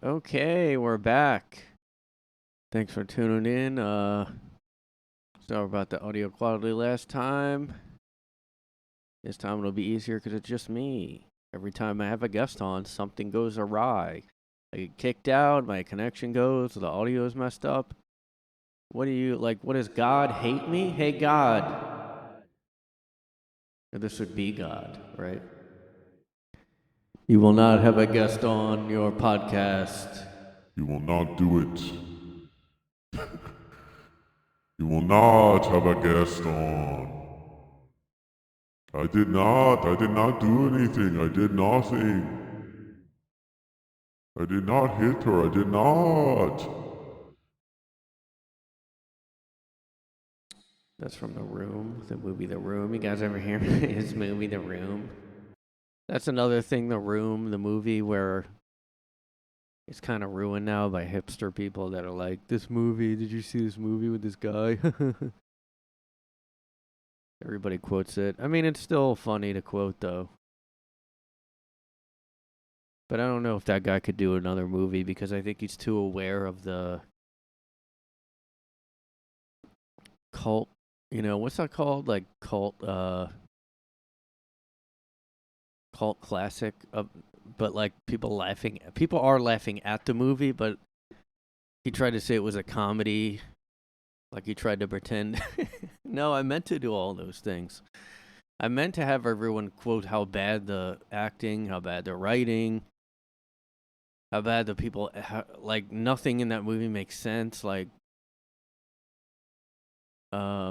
Okay, we're back. Thanks for tuning in. Sorry about the audio quality last time. This time it'll be easier because it's just me. Every time I have a guest on, something goes awry. I get kicked out, my connection goes, the audio is messed up. What do you, like, what does God hate me? Hey, God. Or this would be God, right? You will not have a guest on your podcast. You will not do it. You will not have a guest on. I did not do anything. I did nothing. I did not hit her. I did not. That's from The Room, the movie The Room. You guys ever hear his movie The Room? That's another thing, The Room, the movie where it's kind of ruined now by hipster people that are like, this movie, did you see this movie with this guy? Everybody quotes it. I mean, it's still funny to quote, though. But I don't know if that guy could do another movie because I think he's too aware of the cult, what's that called? Like cult classic, but like people are laughing at the movie, but he tried to say it was a comedy, like he tried to pretend. No, I meant to do all those things. I meant to have everyone quote how bad the acting, how bad the writing, how bad the people, like nothing in that movie makes sense. Like,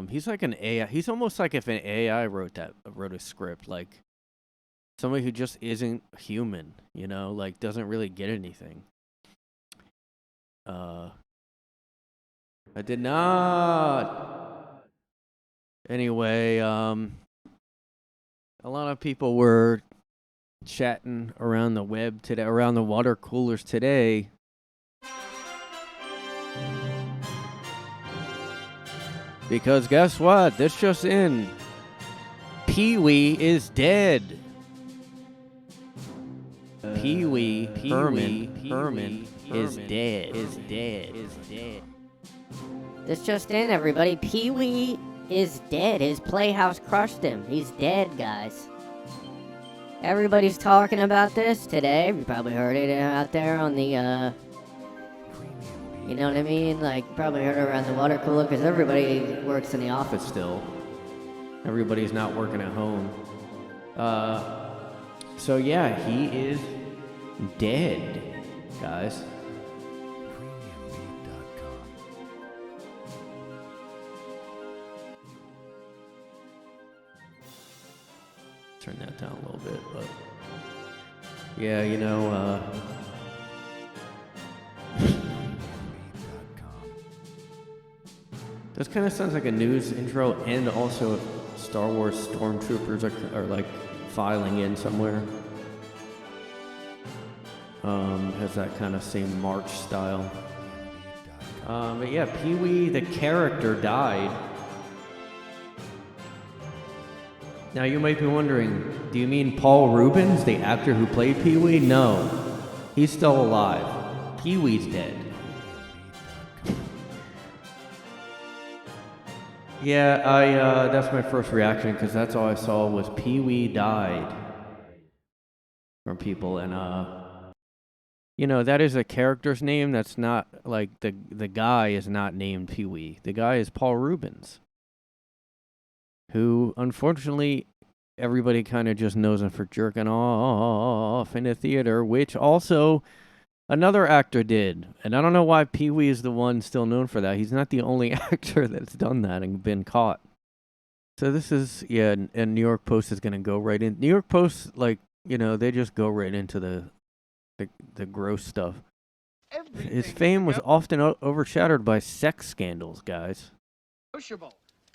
he's like an AI. He's almost like if an AI wrote a script, like somebody who just isn't human, like doesn't really get anything. I did not. Anyway, a lot of people were chatting around the web today, around the water coolers today. Because guess what? This just in. Pee-wee is dead. Pee-wee Herman is dead. This just in, everybody. Pee-wee is dead. His playhouse crushed him. He's dead, guys. Everybody's talking about this today. You probably heard it out there on the, you know what I mean? Like, probably heard it around the water cooler because everybody works in the office still. Everybody's not working at home. So yeah, he is dead, guys. Turn that down a little bit, but yeah, this kind of sounds like a news intro, and also Star Wars stormtroopers are like filing in somewhere. Has that kind of same march style. But yeah, Pee-wee the character died. Now you might be wondering, do you mean Paul Rubens, the actor who played Pee-wee? No, he's still alive. Pee-wee's dead. Yeah, that's my first reaction because that's all I saw was Pee-wee died from people, and that is a character's name. That's not like the guy is not named Pee-wee. The guy is Paul Rubens, who unfortunately everybody kind of just knows him for jerking off in the theater, which also another actor did. And I don't know why Pee-wee is the one still known for that. He's not the only actor that's done that and been caught. So this is, and New York Post is going to go right in. New York Post, like, they just go right into the gross stuff. His fame was often overshadowed by sex scandals, guys.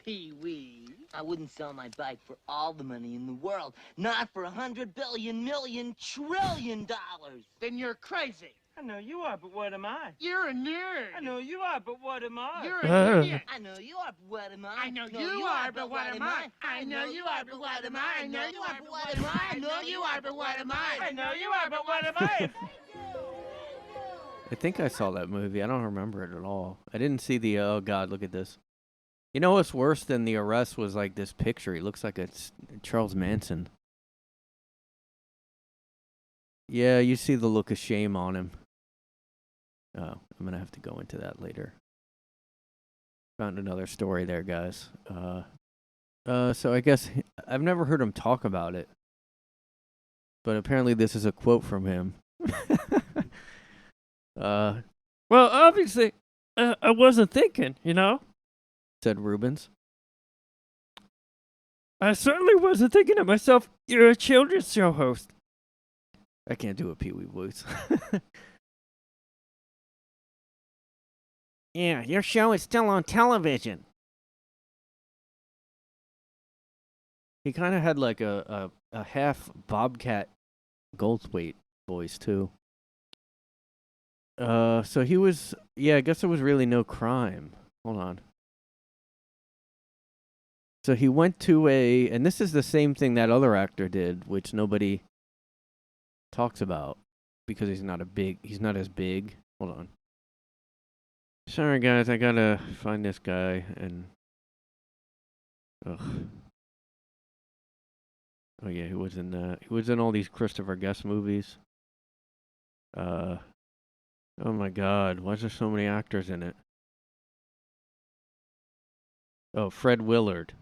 Pee-wee. I wouldn't sell my bike for all the money in the world. Not for $100 billion, million, trillion dollars. Then you're crazy. I know you are, but what am I? You're a nerd. I know you are, but what am I? You're an idiot. I know you are, but what am I? I know you are, but what am I? I know you are, but what am I? I know you are, but what am I? I know you are, but what am I? I know you are, but what am I? I think I saw that movie. I don't remember it at all. I didn't see the. Oh God, look at this. You know what's worse than the arrest was like this picture. He looks like it's Charles Manson. Yeah, you see the look of shame on him. Oh, I'm gonna have to go into that later. Found another story there, guys. So I guess I've never heard him talk about it, but apparently this is a quote from him. Well, obviously, I wasn't thinking, said Rubens. I certainly wasn't thinking of myself. You're a children's show host. I can't do a Pee-wee voice. Yeah, your show is still on television. He kind of had like a half Bobcat Goldthwait voice too. So he was, I guess there was really no crime. Hold on. So he went to and this is the same thing that other actor did, which nobody talks about because he's not as big. Hold on. Sorry guys, I gotta find this guy and, ugh. Oh yeah, he was in that. He was in all these Christopher Guest movies. Oh my God, why is there so many actors in it? Oh, Fred Willard.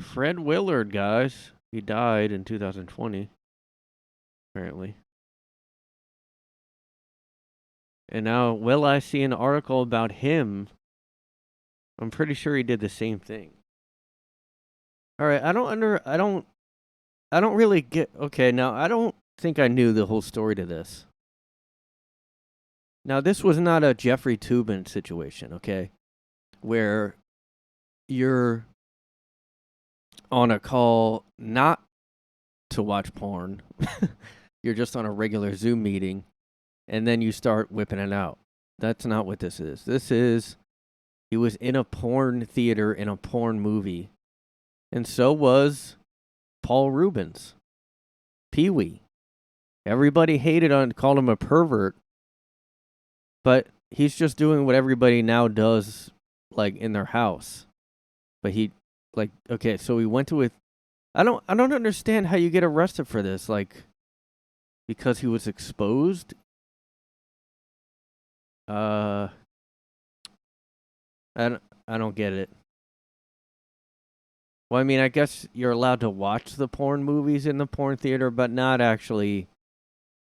Fred Willard, guys. He died in 2020, apparently. And now, I see an article about him. I'm pretty sure he did the same thing. All right, I don't really get. Okay, now I don't think I knew the whole story to this. Now, this was not a Jeffrey Toobin situation, okay? Where you're on a call not to watch porn. You're just on a regular Zoom meeting, and then you start whipping it out. That's not what this is. This is, he was in a porn theater in a porn movie, and so was Paul Rubens, Pee-wee. Everybody called him a pervert, but he's just doing what everybody now does, like, in their house. But okay, so he went to it. I don't understand how you get arrested for this, like, because he was exposed. I don't get it. Well, I mean, I guess you're allowed to watch the porn movies in the porn theater, but not actually,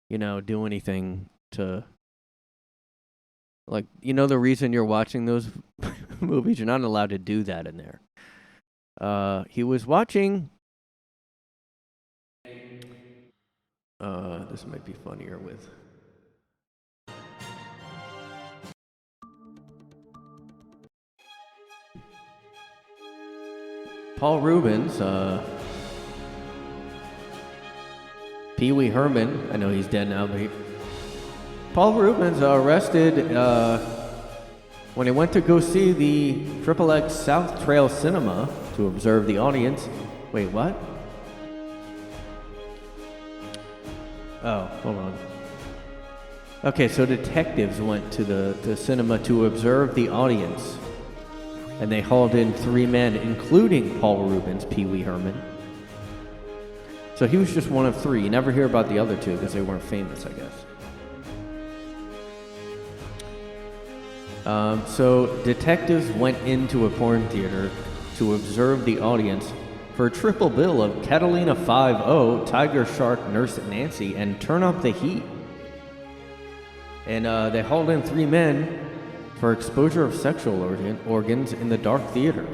do anything to, like, the reason you're watching those movies, you're not allowed to do that in there. He was watching, this might be funnier with, Paul Rubens, Wee Herman, I know he's dead now, but Paul Rubens arrested when he went to go see the XXX South Trail Cinema to observe the audience. Wait, what? Oh, hold on. Okay, so detectives went to the cinema to observe the audience. And they hauled in 3 men, including Paul Rubens, Wee Herman. So he was just one of 3. You never hear about the other 2 because they weren't famous, I guess. So detectives went into a porn theater to observe the audience for a triple bill of Catalina 5-0, Tiger Shark, Nurse Nancy, and Turn Up the Heat. And they hauled in 3 men for exposure of sexual organs in the dark theater.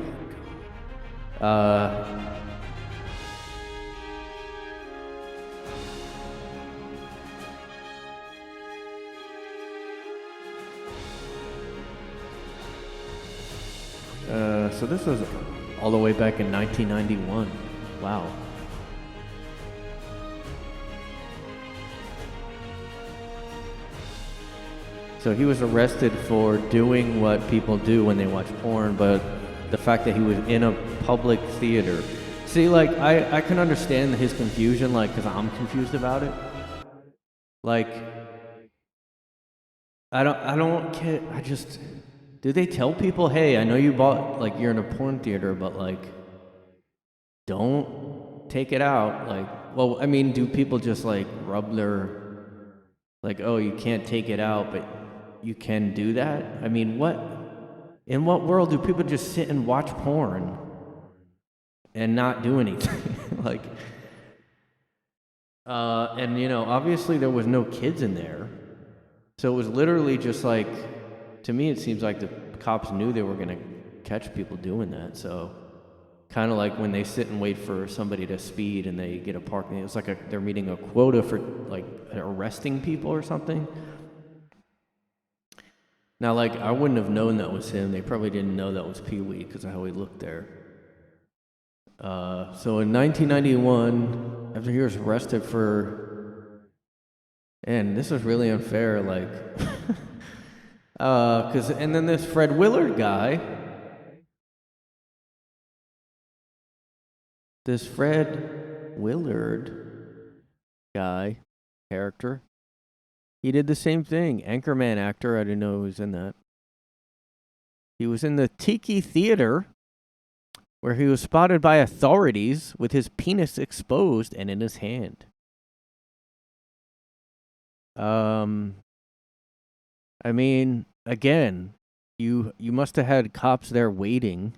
So this was all the way back in 1991. Wow. So he was arrested for doing what people do when they watch porn, but the fact that he was in a public theater. See, like, I can understand his confusion, like, because I'm confused about it. Like, I don't care. Do they tell people, hey, I know you bought, like, you're in a porn theater, but, like, don't take it out? Like, well, I mean, do people just, like, rub their, like, oh, you can't take it out, but you can do that? I mean, in what world do people just sit and watch porn and not do anything? Like, and, obviously there was no kids in there. So it was literally just like, to me, it seems like the cops knew they were going to catch people doing that. So kind of like when they sit and wait for somebody to speed and they get a parking, it was like they're meeting a quota for like arresting people or something. Now, like, I wouldn't have known that was him. They probably didn't know that was Pee Wee because of how he looked there. So in 1991, after he was arrested and this is really unfair, like, and then this Fred Willard guy, character, he did the same thing. Anchorman actor, I didn't know he was in that. He was in the Tiki Theater, where he was spotted by authorities with his penis exposed and in his hand. I mean, again, you must have had cops there waiting.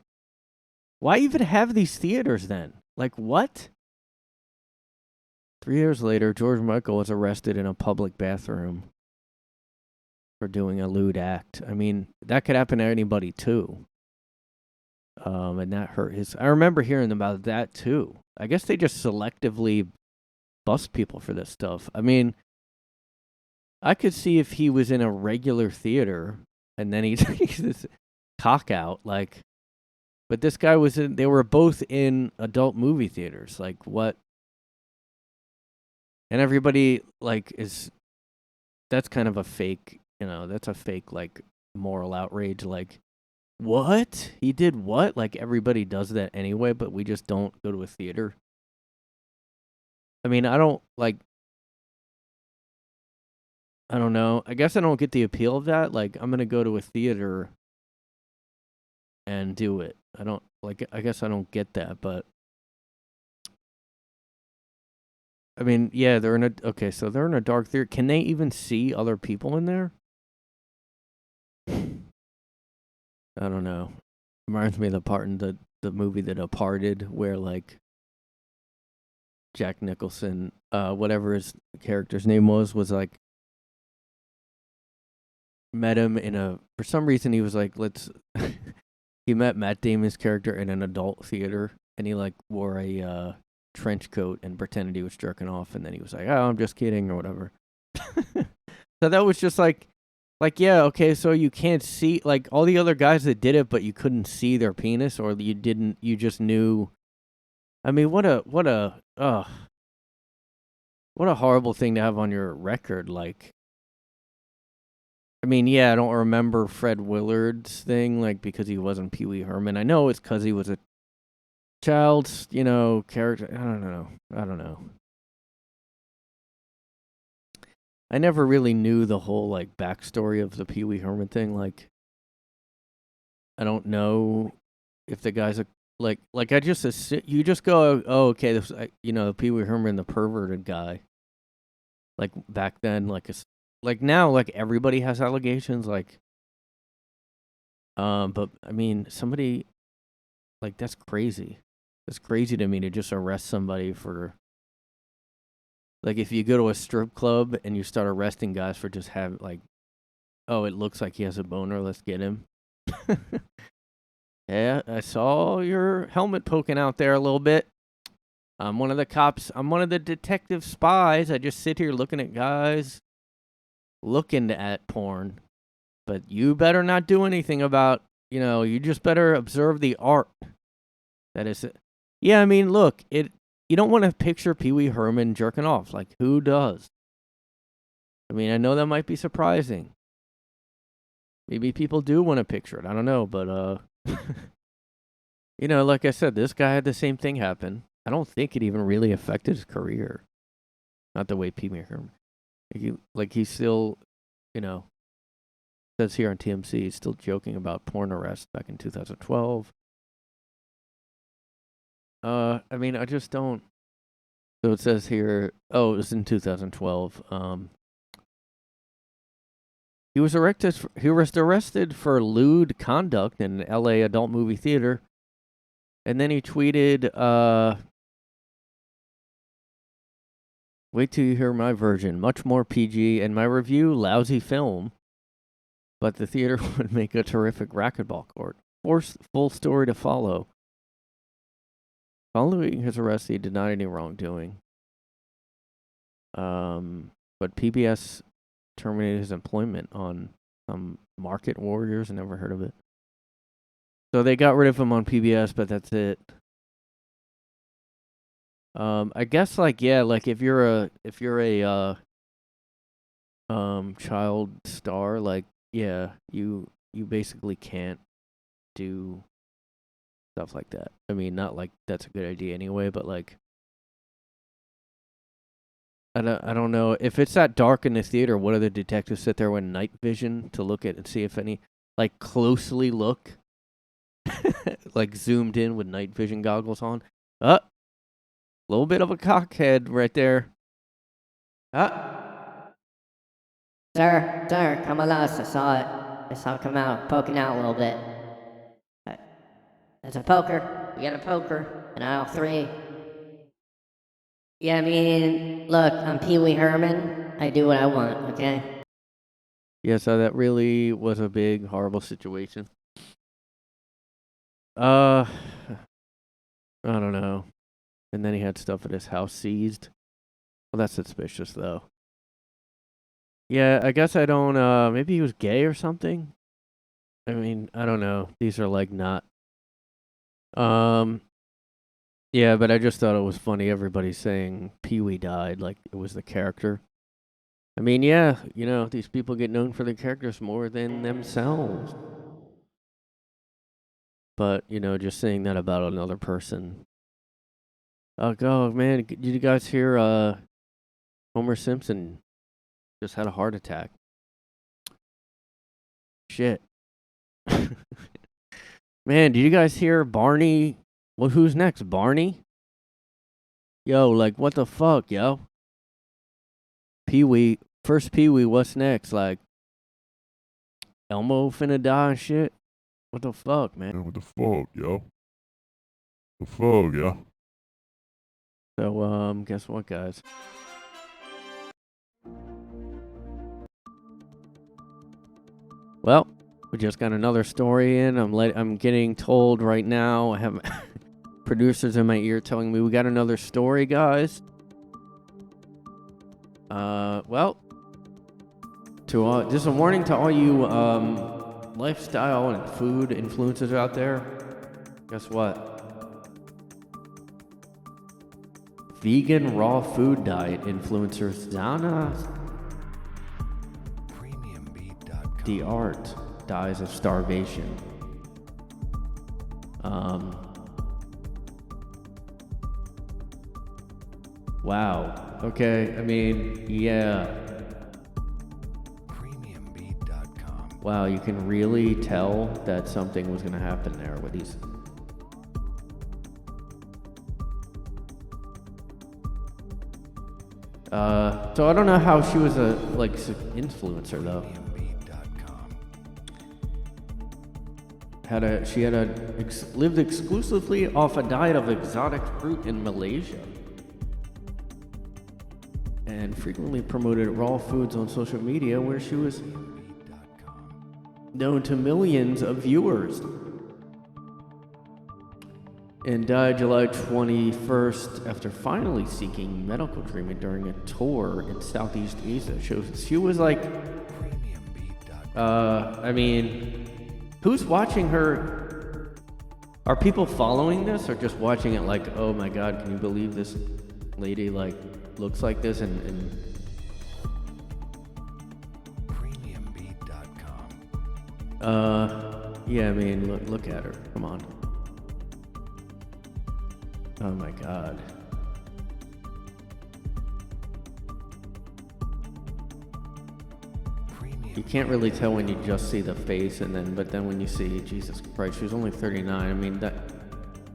Why even have these theaters then? Like, what? 3 years later, George Michael was arrested in a public bathroom for doing a lewd act. I mean, that could happen to anybody too. And that hurt his... I remember hearing about that too. I guess they just selectively bust people for this stuff. I mean, I could see if he was in a regular theater and then he takes this cock out, like... But this guy was in... They were both in adult movie theaters. Like, what? And everybody, like, is... That's kind of a fake... that's a fake, like, moral outrage. Like, what? He did what? Like, everybody does that anyway, but we just don't go to a theater. I mean, I don't know. I guess I don't get the appeal of that. Like, I'm going to go to a theater and do it. I guess I don't get that, but I mean, yeah, they're in a dark theater. Can they even see other people in there? I don't know. Reminds me of the part in the movie The Departed where, like, Jack Nicholson, whatever his character's name was like, met him for some reason he was like, he met Matt Damon's character in an adult theater, and he, like, wore a trench coat and pretended he was jerking off, and then he was like, oh, I'm just kidding, or whatever. So that was just like, yeah, okay, so you can't see, like, all the other guys that did it, but you couldn't see their penis, or you just knew. I mean, what a horrible thing to have on your record, like. I mean, yeah, I don't remember Fred Willard's thing, like, because he wasn't Pee Wee Herman. I know it's because he was a child's, character. I don't know. I never really knew the whole, like, backstory of the Pee Wee Herman thing. Like, I don't know if the guy's like I just you just go, oh, okay, this, Pee Wee Herman, the perverted guy. Like, back then, like now, like, everybody has allegations, like, but I mean, somebody, like, that's crazy. It's crazy to me to just arrest somebody for, like, if you go to a strip club and you start arresting guys for just having, like, oh, it looks like he has a boner, let's get him. Yeah, I saw your helmet poking out there a little bit. I'm one of the cops. I'm one of the detective spies. I just sit here looking at guys looking at porn. But you better not do anything about, you just better observe the art. That is it. Yeah, I mean, look, you don't want to picture Pee Wee Herman jerking off. Like, who does? I mean, I know that might be surprising. Maybe people do want to picture it. I don't know, but, like I said, this guy had the same thing happen. I don't think it even really affected his career. Not the way Pee Wee Herman. Like, he's still, says here on TMC, he's still joking about porn arrest back in 2012. I mean, I just don't. So it says here, oh, it was in 2012. He was arrested for lewd conduct in an LA adult movie theater. And then he tweeted, wait till you hear my version, much more PG, and my review, lousy film. But the theater would make a terrific racquetball court. Full story to follow. Following his arrest, he denied any wrongdoing. But PBS terminated his employment on some Market Warriors. I never heard of it. So they got rid of him on PBS, but that's it. I guess like if you're a child star, like you basically can't do stuff like that. I mean, not like that's a good idea anyway, but like I don't know if it's that dark in the theater. What do the detectives sit there with night vision to look at and see if any like closely look, like zoomed in with night vision goggles on? Little bit of a cockhead right there. Sir, come on, I saw it. I saw it come out, poking out a little bit. There's a poker. We got a poker in aisle 3. Yeah, I mean, look, I'm Wee Herman. I do what I want, okay? Yeah, so that really was a big, horrible situation. I don't know. And then he had stuff at his house seized. Well, that's suspicious, though. Yeah, I guess I don't, maybe he was gay or something? I mean, I don't know. These are, like, not... Yeah, but I just thought it was funny. Everybody's saying Pee-wee died, like it was the character. I mean, yeah, you know, these people get known for their characters more than themselves. But, you know, just saying that about another person. Oh, man, did you guys hear Homer Simpson just had a heart attack? Shit. Man, did you guys hear Barney? Well, who's next? Barney? Yo, like, what the fuck, yo? Pee-wee. First Pee-wee, what's next? Like, Elmo finna die and shit? What the fuck, man? What the fuck, yo? The fuck, yeah? So, guess what, guys? Well, we just got another story in. I'm getting told right now. I have producers in my ear telling me we got another story, guys. Well, just a warning to all you lifestyle and food influencers out there. Guess what? Vegan raw food diet influencers Donna D'art dies of starvation. Wow. Okay. I mean, yeah. Wow, you can really tell that something was going to happen there with these. So I don't know how she was a influencer though. She lived exclusively off a diet of exotic fruit in Malaysia, and frequently promoted raw foods on social media, where she was known to millions of viewers. And died July 21st after finally seeking medical treatment during a tour in Southeast Asia. She was like, I mean, who's watching her? Are people following this or just watching it like, oh my God, can you believe this lady like looks like this and yeah, I mean, look at her. Come on. Oh my God. You can't really tell when you just see the face, but then when you see Jesus Christ, she was only 39. I mean, that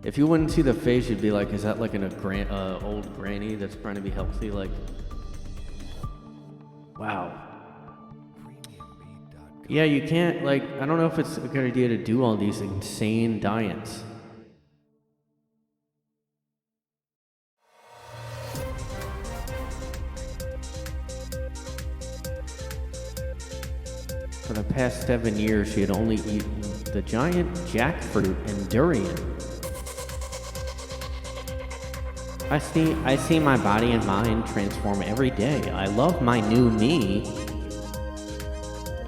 if you wouldn't see the face, you'd be like, is that like old granny that's trying to be healthy? Like, wow. Yeah, you can't, like, I don't know if it's a good idea to do all these insane diets. For the past 7 years, she had only eaten the giant jackfruit and durian. I see my body and mind transform every day. I love my new me.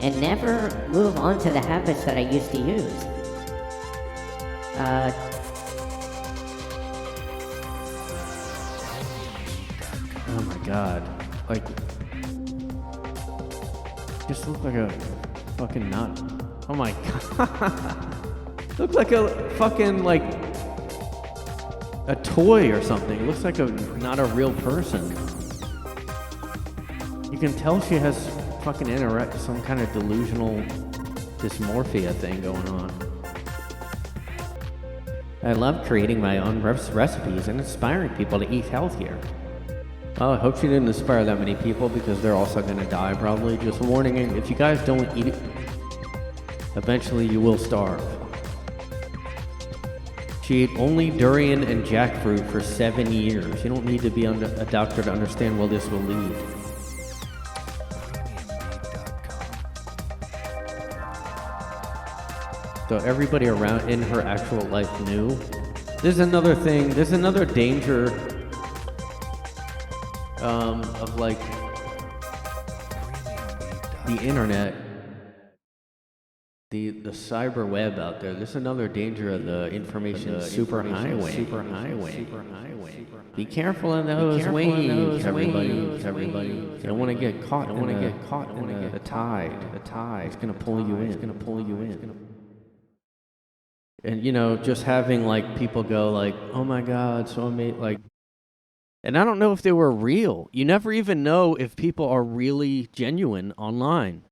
And never move on to the habits that I used to use. Oh my god. Like, just look like a fucking nut. Oh my god. Look like a fucking, like, a toy or something. It looks like not a real person. You can tell she has fucking some kind of delusional dysmorphia thing going on. I love creating my own recipes and inspiring people to eat healthier. Well, I hope she didn't inspire that many people because they're also gonna die probably. Just warning, if you guys don't eat it, eventually you will starve. She ate only durian and jackfruit for 7 years. You don't need to be a doctor to understand where this will lead. So everybody around in her actual life knew. There's another thing. There's another danger of like the internet, the cyber web out there. There's another danger of the information superhighway. Be careful in those waves, everybody. You don't want to get caught. You don't want to get caught in the tide. The tide. It's gonna pull you in. It's gonna pull you in. And, you know, just having, like, people go, like, oh, my God, so amazing, like, and I don't know if they were real. You never even know if people are really genuine online.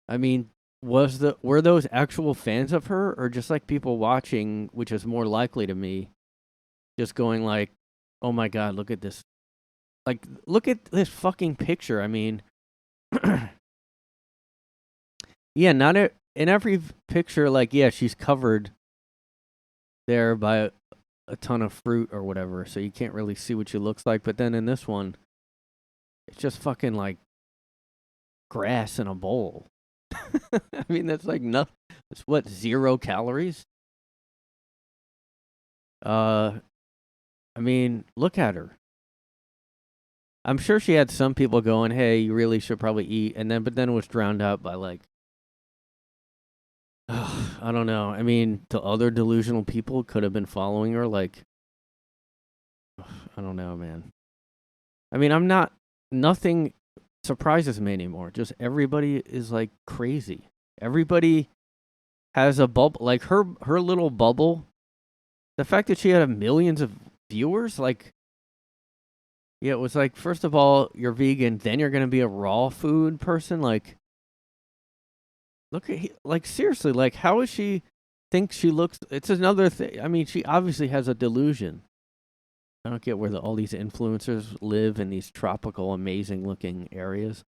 I mean, were those actual fans of her, or just, like, people watching, which is more likely to me, just going, like, oh, my God, look at this. Like, look at this fucking picture. I mean, yeah, in every picture, like, yeah, she's covered there by a ton of fruit or whatever, so you can't really see what she looks like. But then in this one, it's just fucking, like, grass in a bowl. I mean, that's like nothing. It's what, 0 calories? I mean, look at her. I'm sure she had some people going, hey, you really should probably eat, but then it was drowned out by, like, I don't know. I mean, the other delusional people could have been following her. Like, I don't know, man. I mean, nothing surprises me anymore. Just everybody is like crazy. Everybody has a bubble. Like her little bubble. The fact that she had millions of viewers, like, yeah, it was like, first of all, you're vegan, then you're going to be a raw food person. Like, look at, like, seriously, like, how is she think she looks? It's another thing. I mean, she obviously has a delusion. I don't get where all these influencers live in these tropical, amazing-looking areas.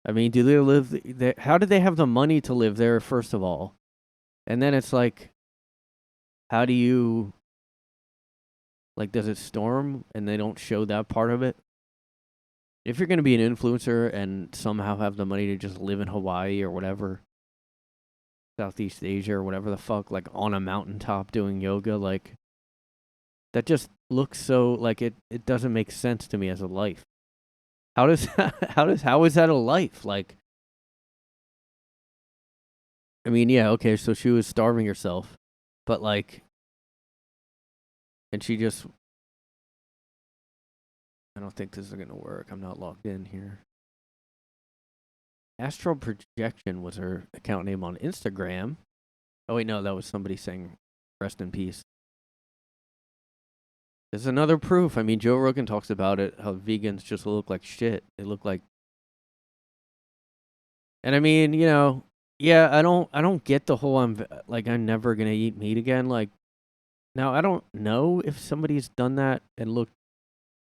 I mean, do they live there? How do they have the money to live there, first of all? And then it's like, how do you, like, does it storm and they don't show that part of it? If you're going to be an influencer and somehow have the money to just live in Hawaii or whatever, Southeast Asia or whatever the fuck, like on a mountaintop doing yoga, like, that just looks so, like, it doesn't make sense to me as a life. How is that a life? Like, I mean, yeah, okay, so she was starving herself, but, like, and she just, I don't think this is going to work. I'm not logged in here. Astral Projection was her account name on Instagram. Oh, wait, no, that was somebody saying rest in peace. There's another proof. I mean, Joe Rogan talks about it, how vegans just look like shit. They look like And I mean, yeah, I don't get the whole I'm never gonna eat meat again. Like, now I don't know if somebody's done that and looked.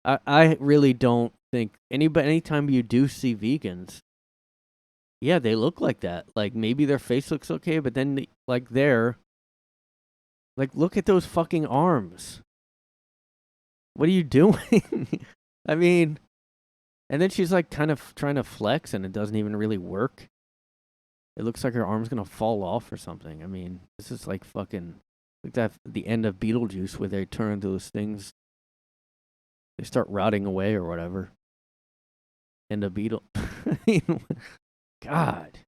I really don't think anytime you do see vegans, yeah, they look like that. Like, maybe their face looks okay, but then like look at those fucking arms. What are you doing? I mean, and then she's like kind of trying to flex and it doesn't even really work. It looks like her arm's gonna fall off or something. I mean, this is like fucking like that the end of Beetlejuice where they turn into those things. They start rotting away or whatever. End of Beetle. I mean, God.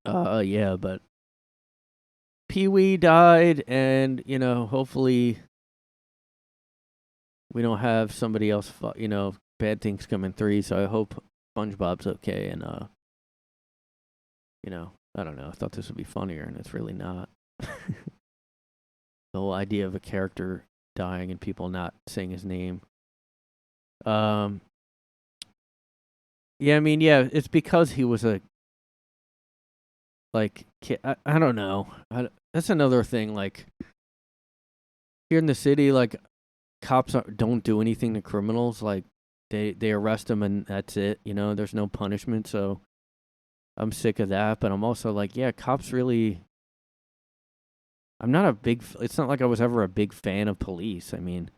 Yeah, but Pee-wee died, and hopefully we don't have somebody else. Bad things come in threes. So I hope SpongeBob's okay, and I don't know. I thought this would be funnier, and it's really not. The whole idea of a character dying and people not saying his name. Yeah, I mean, yeah, it's because he was a kid. I don't know. That's another thing. Like, here in the city, like, cops don't do anything to criminals. Like, they arrest them and that's it. There's no punishment. So I'm sick of that. But I'm also like, yeah, cops really. I'm not a big. It's not like I was ever a big fan of police. I mean,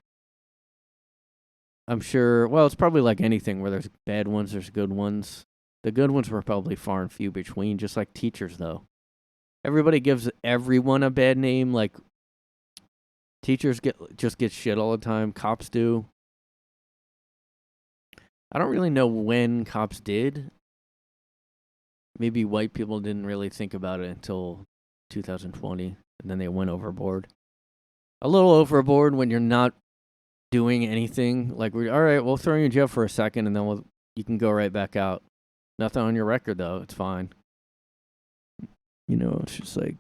I'm sure. Well, it's probably like anything where there's bad ones, there's good ones. The good ones were probably far and few between, just like teachers, though. Everybody gives everyone a bad name. Like, teachers get shit all the time. Cops do. I don't really know when cops did. Maybe white people didn't really think about it until 2020, and then they went overboard. A little overboard when you're not doing anything. Like, all right, we'll throw you in jail for a second, and then you can go right back out. Nothing on your record, though. It's fine. It's just like...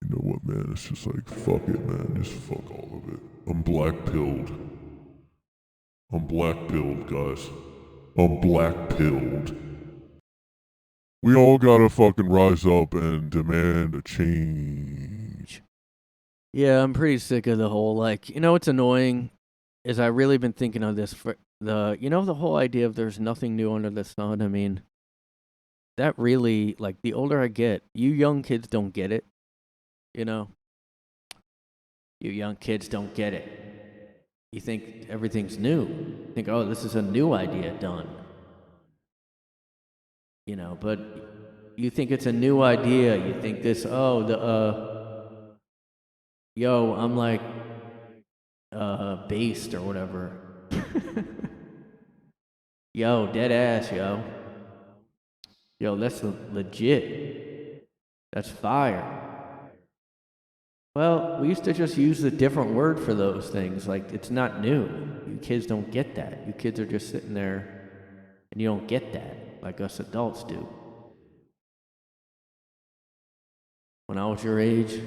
You know what, man? It's just like, fuck it, man. Just fuck all of it. I'm black-pilled. I'm black-pilled, guys. I'm black-pilled. We all gotta fucking rise up and demand a change. Yeah, I'm pretty sick of the whole, like... what's annoying is I've really been thinking of this for... the whole idea of there's nothing new under the sun. I mean, that really, like, the older I get, you young kids don't get it. You young kids don't get it. You think everything's new. You think, oh, this is a new idea done. But you think it's a new idea. You think this, yo, I'm like, based or whatever. Yo, dead ass, yo. Yo, that's legit. That's fire. Well, we used to just use a different word for those things. Like, it's not new. You kids don't get that. You kids are just sitting there and you don't get that like us adults do. When I was your age,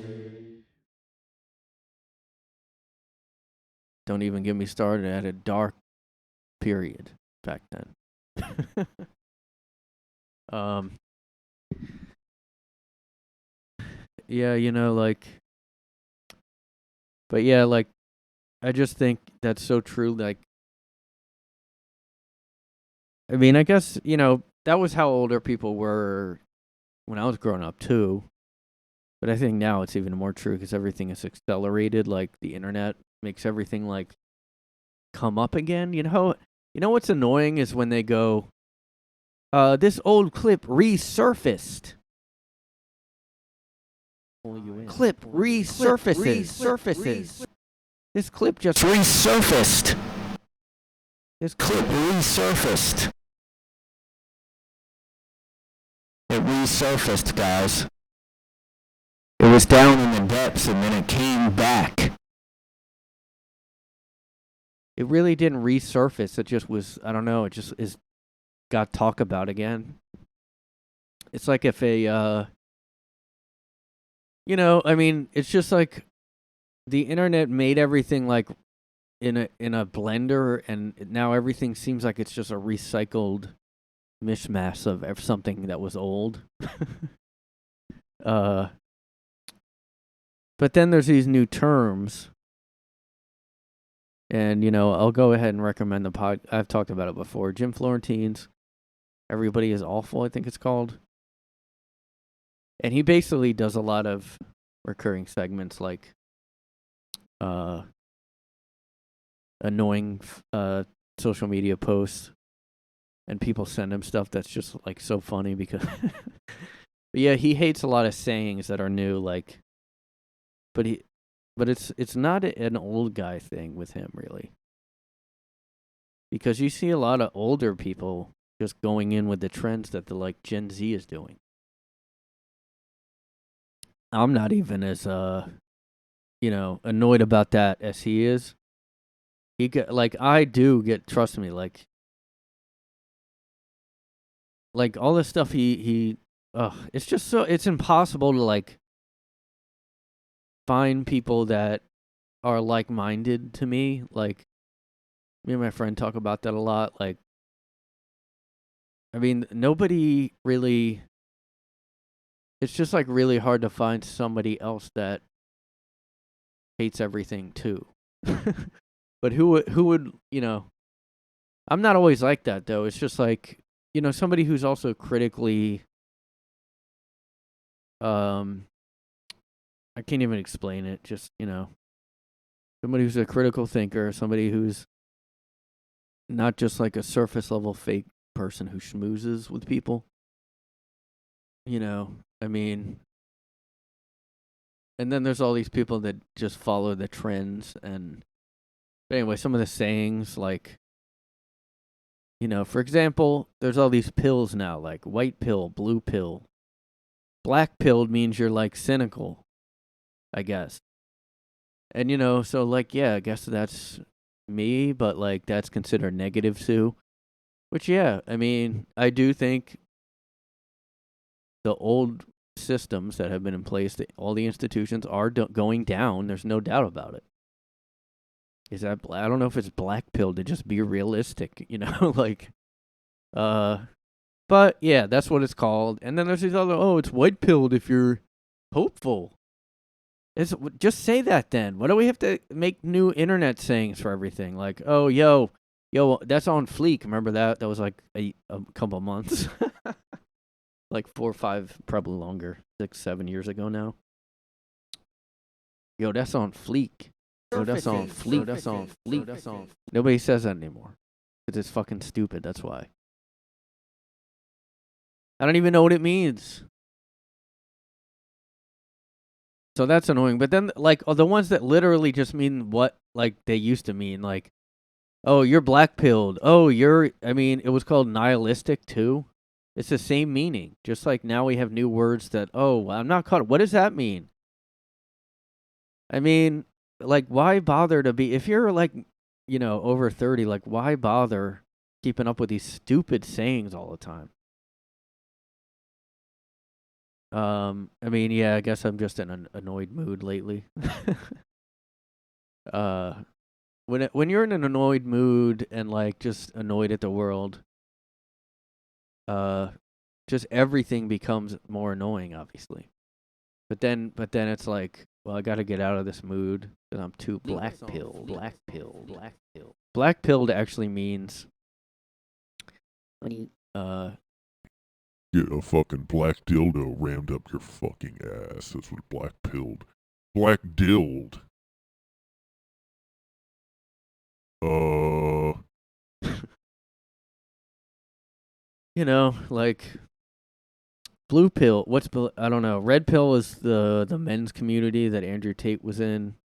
don't even get me started at a dark period back then. Yeah, like, but yeah, like, I just think that's so true. Like, I mean, I guess, that was how older people were when I was growing up too. But I think now it's even more true because everything is accelerated. Like, the internet makes everything, like, come up again. What's annoying is when they go, this old clip resurfaced. Clip resurfaces. This clip just resurfaced. This clip resurfaced. It resurfaced, guys. It was down in the depths and then it came back. It really didn't resurface. It just was, I don't know, it just got talked about again. It's like if I mean, it's just like the internet made everything like in a blender, and now everything seems like it's just a recycled mishmash of something that was old. But then there's these new terms. And, I'll go ahead and recommend the pod. I've talked about it before. Jim Florentine's Everybody is Awful, I think it's called. And he basically does a lot of recurring segments like annoying social media posts. And people send him stuff that's just like so funny because but yeah, he hates a lot of sayings that are new, like but it's not an old guy thing with him really. Because you see a lot of older people just going in with the trends that the like Gen Z is doing. I'm not even as annoyed about that as he is. I do get, trust me, like all this stuff it's just so, it's impossible to like find people that are like-minded to me. Like, me and my friend talk about that a lot. Like, I mean, nobody really, it's just like really hard to find somebody else that hates everything too. But who would, I'm not always like that though. It's just like, somebody who's also critically, I can't even explain it. Just, somebody who's a critical thinker, somebody who's not just like a surface level fake person who schmoozes with people. I mean, and then there's all these people that just follow the trends. And but anyway, some of the sayings, like, for example, there's all these pills now, like white pill, blue pill. Black pilled means you're like cynical, I guess. And so like, yeah, I guess that's me, but like that's considered negative too. Which, yeah, I mean, I do think the old systems that have been in place, all the institutions are going down. There's no doubt about it. I don't know if it's black pill to just be realistic, like, but yeah, that's what it's called. And then there's these other, it's white pilled if you're hopeful. Just say that then. Why do we have to make new internet sayings for everything? Like, oh, yo, that's on fleek. Remember that? That was like a couple months. Like 4 or 5, probably longer, 6, 7 years ago now. Yo, that's on fleek. Yo, that's on fleek. That's on fleek. That's on. Nobody says that anymore. Because it's fucking stupid. That's why. I don't even know what it means. So that's annoying. But then, like, the ones that literally just mean what, like, they used to mean. Like, oh, you're black-pilled. Oh, it was called nihilistic, too. It's the same meaning. Just like now we have new words that, I'm not caught. What does that mean? I mean, like, why bother to be, if you're, like, over 30, like, why bother keeping up with these stupid sayings all the time? I mean, yeah, I guess I'm just in an annoyed mood lately. When you're in an annoyed mood and like just annoyed at the world, just everything becomes more annoying, obviously. But then it's like, well, I got to get out of this mood because I'm too black-pilled. Black-pilled actually means, What do you? Get a fucking black dildo rammed up your fucking ass. That's what black-pilled. Black-dilled. like blue pill. I don't know. Red pill is the men's community that Andrew Tate was in,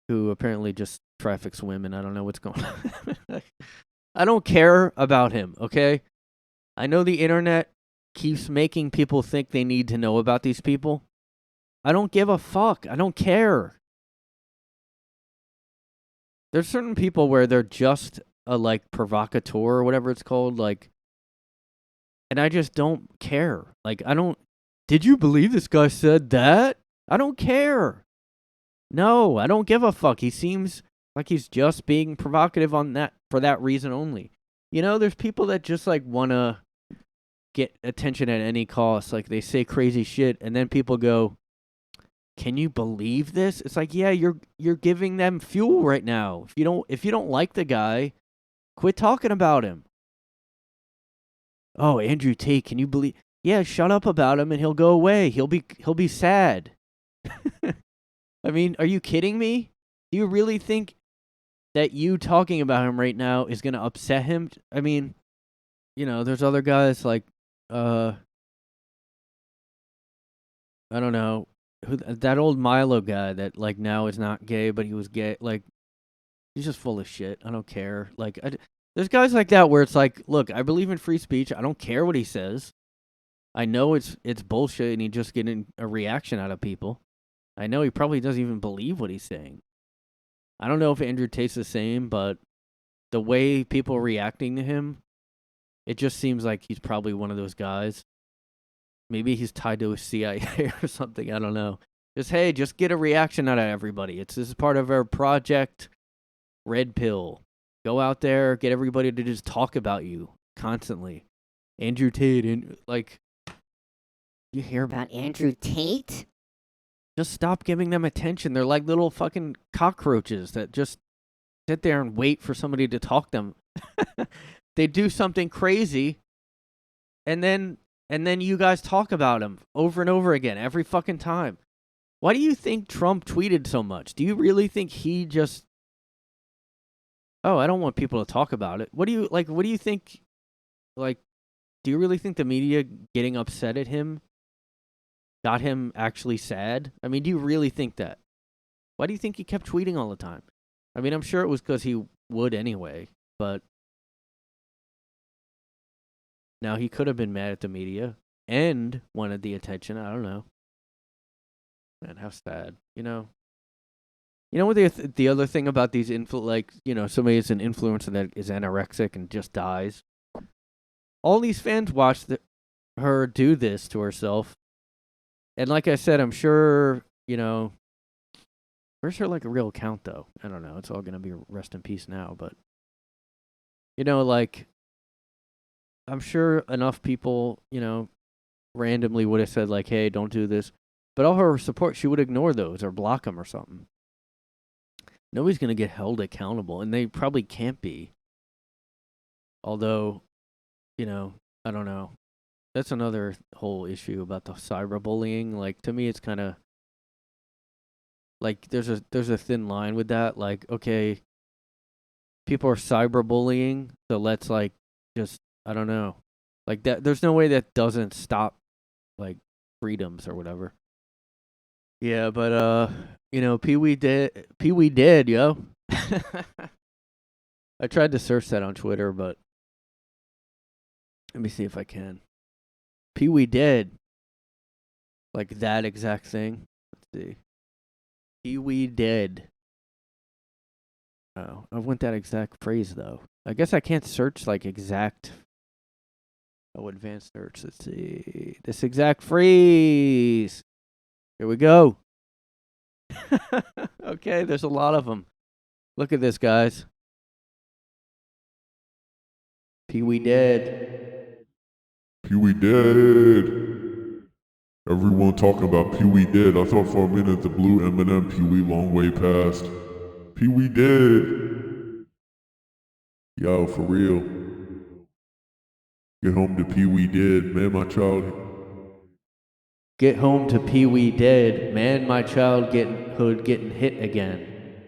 who apparently just traffics women. I don't know what's going on. I don't care about him, okay? I know the internet keeps making people think they need to know about these people. I don't give a fuck. I don't care. There's certain people where they're just a, like, provocateur or whatever it's called, like, and I just don't care. Like, did you believe this guy said that? I don't care. No, I don't give a fuck. He seems like he's just being provocative for that reason only. You know, there's people that just like want to get attention at any cost. Like they say crazy shit, and then people go, "Can you believe this?" It's like, yeah, you're giving them fuel right now. If you don't like the guy, quit talking about him. Oh, Andrew Tate, can you believe? Yeah, shut up about him, and he'll go away. He'll be sad. I mean, are you kidding me? Do you really think that you talking about him right now is gonna upset him? I mean, you know, there's other guys like, I don't know, that old Milo guy that like now is not gay, but he was gay. Like, he's just full of shit. I don't care. Like, there's guys like that where it's like, look, I believe in free speech. I don't care what he says. I know it's bullshit, and he's just getting a reaction out of people. I know he probably doesn't even believe what he's saying. I don't know if Andrew Tate's the same, but the way people are reacting to him, it just seems like he's probably one of those guys. Maybe he's tied to a CIA or something. I don't know. Just get a reaction out of everybody. This is part of our project, Red Pill. Go out there, get everybody to just talk about you constantly. Andrew Tate, and like, you hear About Andrew Tate? Just stop giving them attention. They're like little fucking cockroaches that just sit there and wait for somebody to talk them. They do something crazy, and then you guys talk about them over and over again every fucking time. Why do you think Trump tweeted so much? Do you really think he just... Oh, I don't want people to talk about it. What do you think? Like, do you really think the media getting upset at him got him actually sad? I mean, do you really think that? Why do you think he kept tweeting all the time? I mean, I'm sure it was because he would anyway, but now he could have been mad at the media and wanted the attention. I don't know. Man, how sad. You know what the other thing about these somebody is an influencer that is anorexic and just dies. All these fans watch her do this to herself. And like I said, I'm sure, where's her like a real account though? I don't know. It's all going to be rest in peace now, but I'm sure enough people, randomly would have said like, "Hey, don't do this." But all her support, she would ignore those or block them or something. Nobody's going to get held accountable, and they probably can't be. Although, I don't know. That's another whole issue about the cyberbullying. Like, to me, it's kind of like there's a thin line with that. Like, okay, people are cyberbullying, so let's like just, I don't know, like that. There's no way that doesn't stop like freedoms or whatever. Yeah, but Pee Wee dead, yo. I tried to search that on Twitter, but let me see if I can. Pee Wee dead. Like that exact thing. Let's see. Pee Wee dead. Oh, I want that exact phrase though. I guess I can't search like exact. Oh, advanced search. Let's see. This exact phrase. Here we go. Okay, there's a lot of them. Look at this, guys. Pee Wee dead. Pee Wee dead. Everyone talking about Pee Wee dead. I thought for a minute the blue M&M Pee Wee long way past. Pee Wee dead. Yo, for real. Get home to Pee Wee dead, man, my child. Get home to Pee Wee dead. Man, my child getting hit again.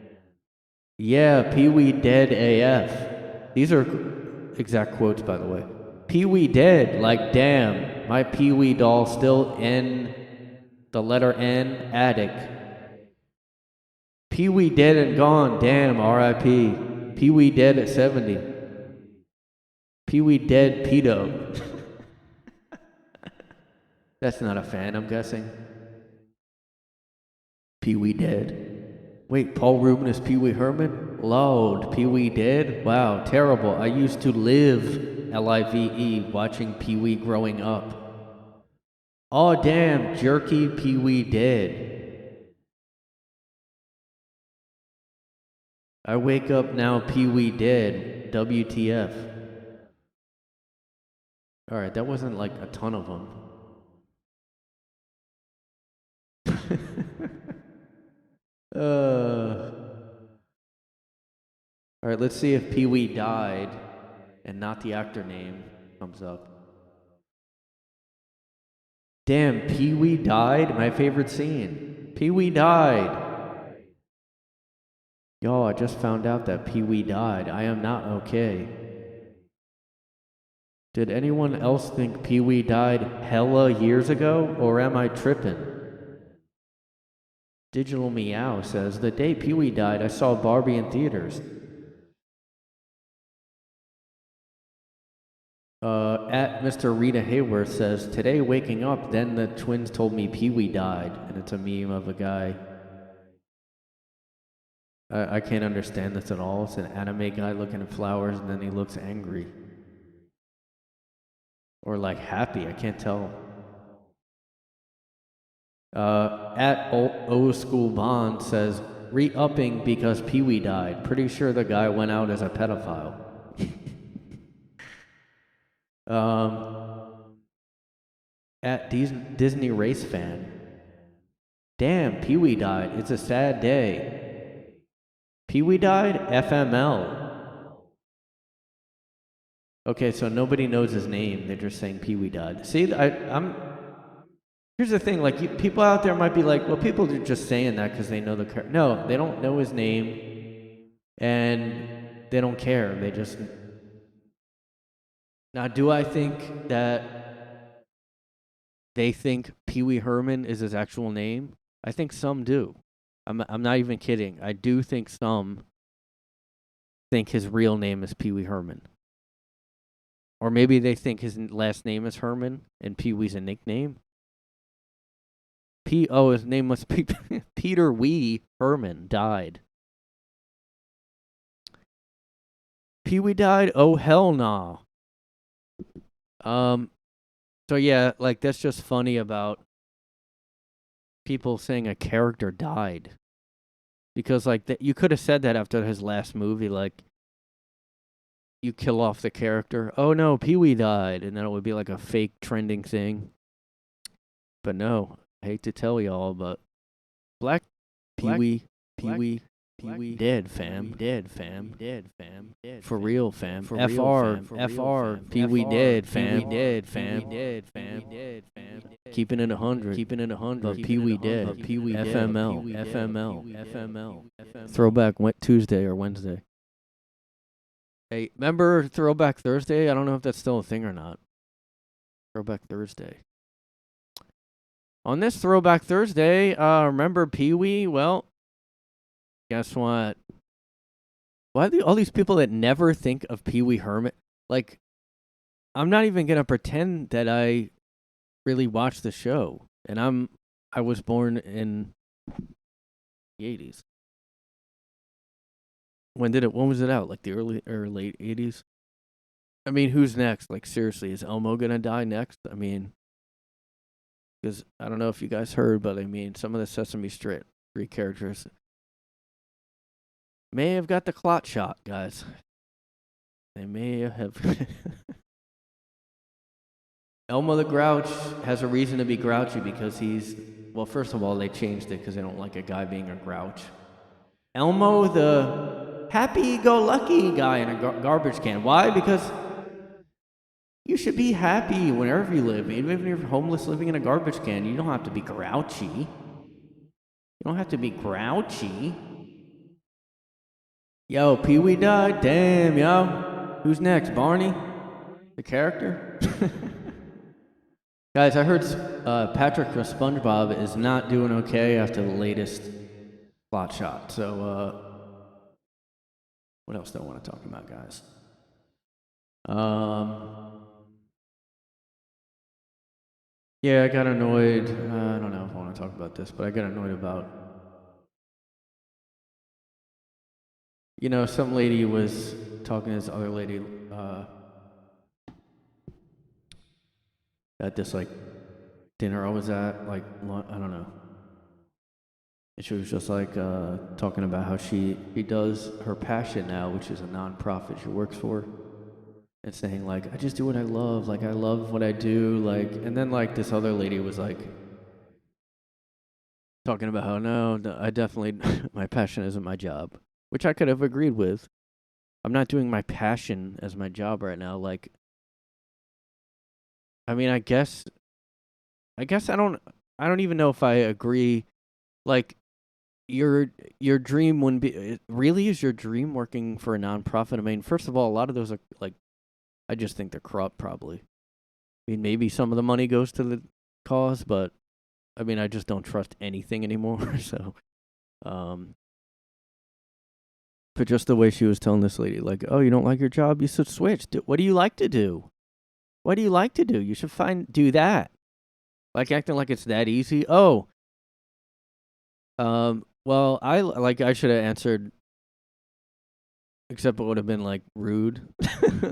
Yeah, Pee Wee dead AF. These are exact quotes, by the way. Pee Wee dead, like damn. My Pee Wee doll still in the letter N, attic. Pee Wee dead and gone, damn, R.I.P. Pee Wee dead at 70. Pee Wee dead pedo. That's not a fan, I'm guessing. Pee Wee dead. Wait, Paul Rubin is Pee Wee Herman? Lord, Pee Wee dead? Wow, terrible. I used to live, L-I-V-E, watching Pee Wee growing up. Oh damn, jerky Pee Wee dead. I wake up now, Pee Wee dead. WTF. All right, that wasn't like a ton of them. All right, let's see if Pee Wee died and not the actor name comes up. Damn, Pee Wee died? My favorite scene. Pee Wee died. Yo, I just found out that Pee Wee died. I am not okay. Did anyone else think Pee Wee died hella years ago, or am I tripping? Digital Meow says, the day Pee Wee died, I saw Barbie in theaters. At Mr. Rita Hayworth says, today waking up, then the twins told me Pee Wee died, and it's a meme of a guy. I can't understand this at all. It's an anime guy looking at flowers, and then he looks angry. Or like happy, I can't tell. At old School Bond says, re-upping because Pee Wee died. Pretty sure the guy went out as a pedophile. At Disney Race Fan, damn, Pee Wee died. It's a sad day. Pee Wee died? FML. Okay, so nobody knows his name. They're just saying Pee Wee died. See, here's the thing. Like, people out there might be like, well, people are just saying that because they know the character. No, they don't know his name, and they don't care. They just. Now, do I think that they think Pee Wee Herman is his actual name? I think some do. I'm not even kidding. I do think some think his real name is Pee Wee Herman. Or maybe they think his last name is Herman and Pee Wee's a nickname. His name must be Peter Wee Herman died. Pee Wee died? Oh, hell nah. So yeah, like that's just funny about people saying a character died. Because like you could have said that after his last movie, like you kill off the character. Oh no, Pee Wee died, and then it would be like a fake trending thing. But no, I hate to tell y'all, but Black Pee Wee, dead fam, dead fam, dead fam, dead. For real fam, FR, Pee Wee dead fam, dead fam, dead fam, dead fam. Keeping it 100, but Pee Wee dead, Pee Wee FML. Throwback Tuesday or Wednesday. Hey, remember Throwback Thursday? I don't know if that's still a thing or not. Throwback Thursday. On this Throwback Thursday, remember Pee Wee? Well, guess what? Why all these people that never think of Pee Wee Herman? Like, I'm not even gonna pretend that I really watched the show, and I was born in the 80s. When was it out? Like the early or late 80s? I mean, who's next? Like, seriously, is Elmo gonna die next? I mean, because I don't know if you guys heard, but I mean, some of the Sesame Street characters may have got the clot shot, guys. They may have. Elmo the Grouch has a reason to be grouchy because well, first of all, they changed it because they don't like a guy being a grouch. Elmo the happy-go-lucky guy in a garbage can. Why? Because you should be happy wherever you live. Even if you're homeless living in a garbage can, you don't have to be grouchy. You don't have to be grouchy. Yo, Pee Wee died? Damn, yo. Who's next? Barney? The character? Guys, I heard Patrick from SpongeBob is not doing okay after the latest plot shot. So, what else do I want to talk about, guys? Yeah, I got annoyed. I don't know if I want to talk about this, but I got annoyed about, some lady was talking to this other lady at this, like, dinner I was at, like, I don't know. And she was just, like, talking about how she does her passion now, which is a nonprofit she works for. and saying like, I just do what I love. Like, I love what I do. Like, and then like this other lady was like talking about how no, I definitely my passion isn't my job, which I could have agreed with. I'm not doing my passion as my job right now. Like, I mean, I guess I don't even know if I agree. Like, your dream wouldn't be really is your dream working for a nonprofit. I mean, first of all, a lot of those are like, I just think they're corrupt. Probably. I mean, maybe some of the money goes to the cause, but I mean, I just don't trust anything anymore. So, but just the way she was telling this lady, like, oh, you don't like your job, you should switch. What do you like to do? What do you like to do? You should do that. Like acting like it's that easy. Oh, well, I should have answered, except it would have been like rude,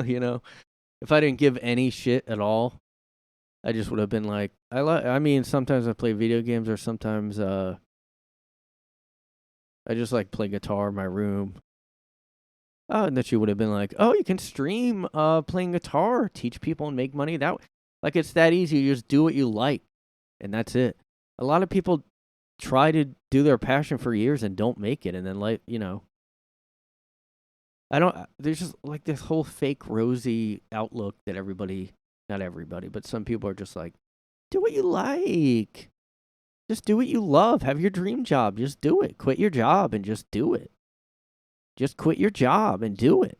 you know. If I didn't give any shit at all, I just would have been like, I mean, sometimes I play video games, or sometimes I just like play guitar in my room. Oh, and then she would have been like, oh, you can stream playing guitar, teach people and make money. Like, it's that easy. You just do what you like, and that's it. A lot of people try to do their passion for years and don't make it, and then, like, you know, there's just like this whole fake rosy outlook that not everybody, but some people are just like, do what you like. Just do what you love. Have your dream job. Just do it. Quit your job and just do it. Just quit your job and do it.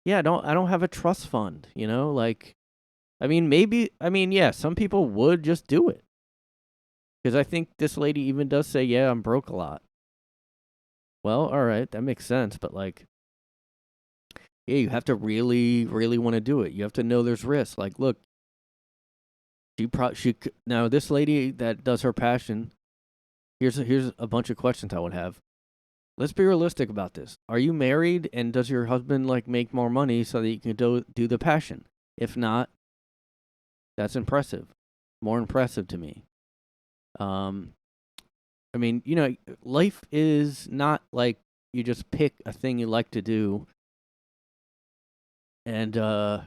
Yeah, I don't have a trust fund, you know? Like, I mean, yeah, some people would just do it. Because I think this lady even does say, yeah, I'm broke a lot. Well, all right, that makes sense. But, like, yeah, you have to really, really want to do it. You have to know there's risk. Like, look, now this lady that does her passion, here's a bunch of questions I would have. Let's be realistic about this. Are you married, and does your husband like make more money so that you can do the passion? If not, that's impressive. More impressive to me. I mean, you know, life is not like you just pick a thing you like to do and I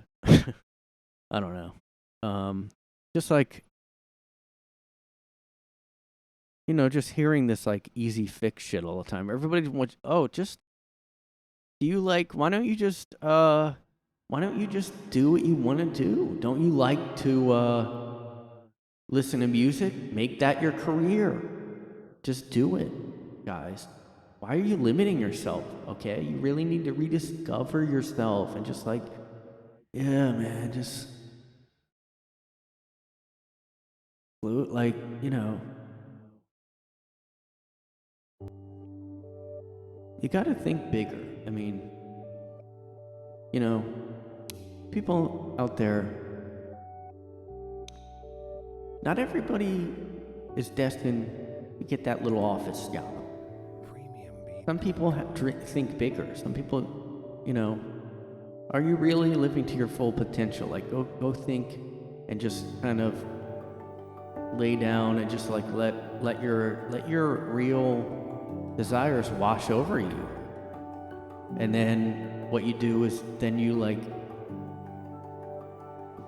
don't know. Just like, you know, just hearing this like easy fix shit all the time. Everybody wants, why don't you just do what you want to do? Don't you like to listen to music? Make that your career. Just do it, guys. Why are you limiting yourself? Okay, you really need to rediscover yourself and just like, yeah, man, just like, you know. You gotta think bigger. I mean, you know, people out there, not everybody is destined to get that little office job. Some people think bigger. Some people, you know, are you really living to your full potential? Like, go think and just kind of lay down and just like let your real desires wash over you. And then what you do is then you like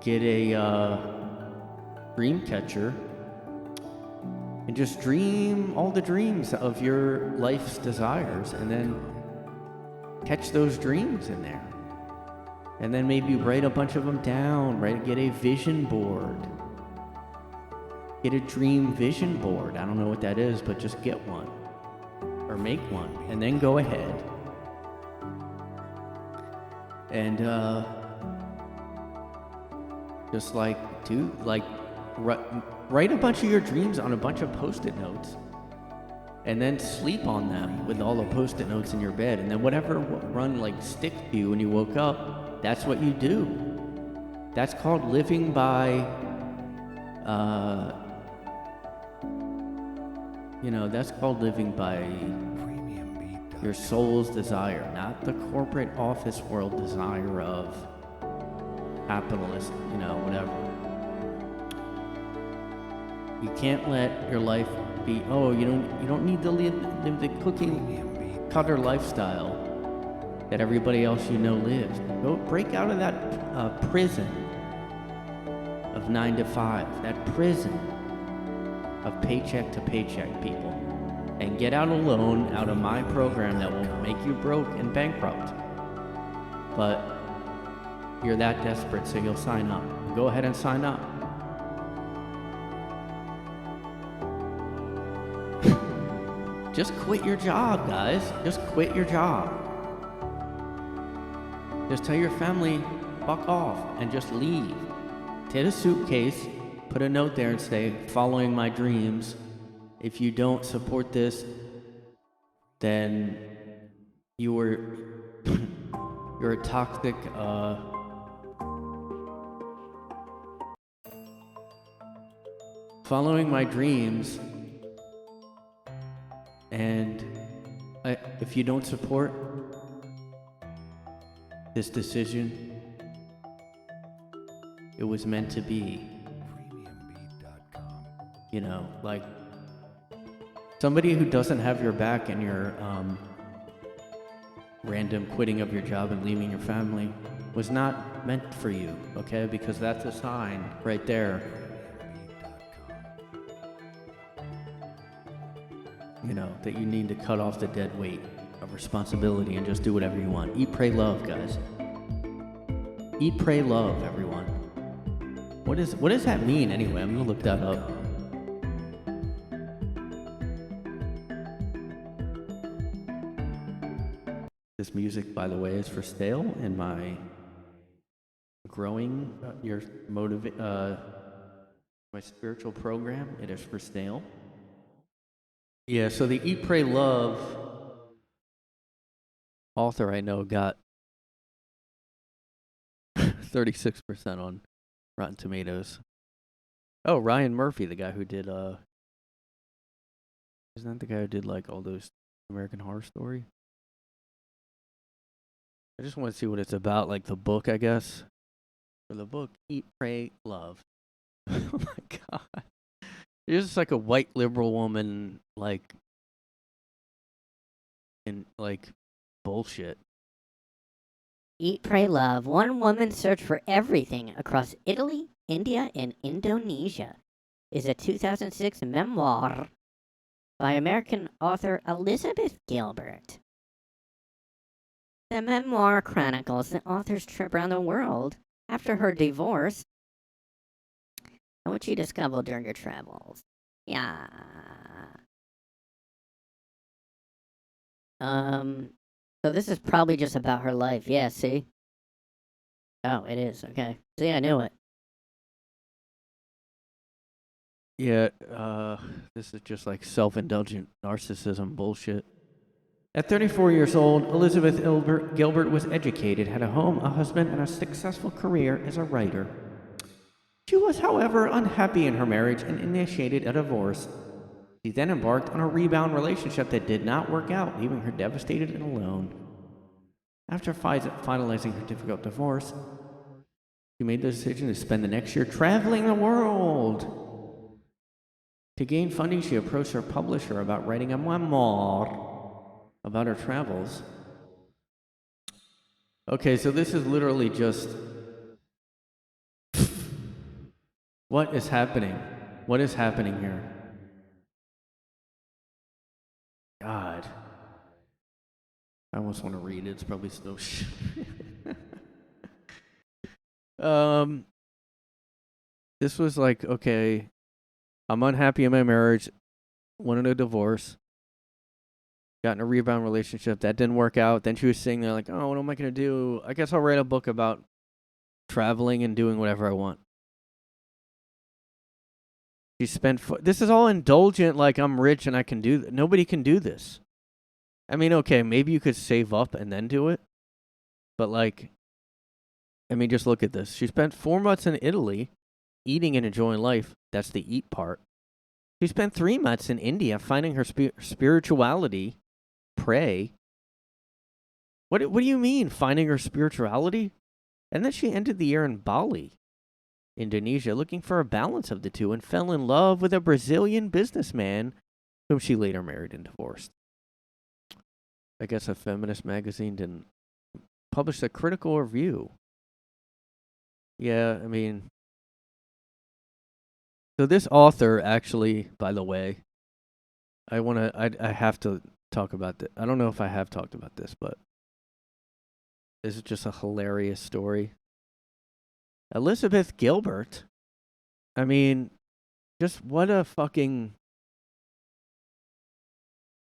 get a dream catcher and just dream all the dreams of your life's desires, and then catch those dreams in there. And then maybe write a bunch of them down, get a vision board. Get a dream vision board. I don't know what that is, but just get one. Or make one, and then go ahead and just like write a bunch of your dreams on a bunch of post-it notes, and then sleep on them with all the post-it notes in your bed, and then whatever stick to you when you woke up, that's what you do. That's called living by that's called living by your soul's desire, not the corporate office world desire of capitalist, whatever. You can't let your life be, you don't need to live the cookie cutter lifestyle. that everybody else you know lives. Go break out of that prison of 9 to 5, that prison of paycheck to paycheck, people, and get out alone out of my program that will make you broke and bankrupt. But you're that desperate, so you'll sign up. Go ahead and sign up. Just quit your job, guys. Just quit your job. Just tell your family, fuck off, and just leave. Take a suitcase, put a note there and say, following my dreams. If you don't support this, then you're a toxic, following my dreams, and if you don't support this decision, it was meant to be. You know, like somebody who doesn't have your back in your random quitting of your job and leaving your family was not meant for you, okay? Because that's a sign right there. You know, that you need to cut off the dead weight of responsibility and just do whatever you want. Eat, pray, love, guys. Eat, pray, love, everyone. What does that mean anyway? I'm gonna look that up. This music, by the way, is for sale in my growing my spiritual program. It is for sale. Yeah, so the Eat, Pray, Love author I know got 36% on Rotten Tomatoes. Oh, Ryan Murphy, the guy who did isn't that the guy who did like all those American Horror Story? I just want to see what it's about, like the book, I guess. For the book, Eat, Pray, Love. Oh my god. It's just like a white liberal woman, like, in, like, bullshit. Eat, Pray, Love. One woman's search for everything across Italy, India, and Indonesia is a 2006 memoir by American author Elizabeth Gilbert. The memoir chronicles the author's trip around the world after her divorce and what she discovered during her travels. Yeah. So this is probably just about her life. Yeah, see? Oh, it is. Okay. See, I knew it. Yeah, this is just like self-indulgent narcissism bullshit. At 34 years old, Elizabeth Gilbert was educated, had a home, a husband, and a successful career as a writer. She was, however, unhappy in her marriage and initiated a divorce. She then embarked on a rebound relationship that did not work out, leaving her devastated and alone. After finalizing her difficult divorce, she made the decision to spend the next year traveling the world. To gain funding, she approached her publisher about writing a memoir about her travels. Okay, so this is literally just... What is happening? What is happening here? God. I almost want to read it. It's probably still shit. This was like, okay, I'm unhappy in my marriage, wanted a divorce, got in a rebound relationship, that didn't work out. Then she was sitting there like, oh, what am I going to do? I guess I'll write a book about traveling and doing whatever I want. She spent, this is all indulgent, like I'm rich and I can do, nobody can do this. I mean, okay, maybe you could save up and then do it. But like, I mean, just look at this. She spent 4 months in Italy eating and enjoying life. That's the eat part. She spent 3 months in India finding her spirituality. Pray. What do you mean, finding her spirituality? And then she ended the year in Bali, Indonesia, looking for a balance of the two, and fell in love with a Brazilian businessman whom she later married and divorced. I guess a feminist magazine didn't published a critical review. Yeah, I mean, so this author actually, by the way, I have to talk about this. I don't know if I have talked about this, but this is just a hilarious story. Elizabeth Gilbert. I mean, just what a fucking.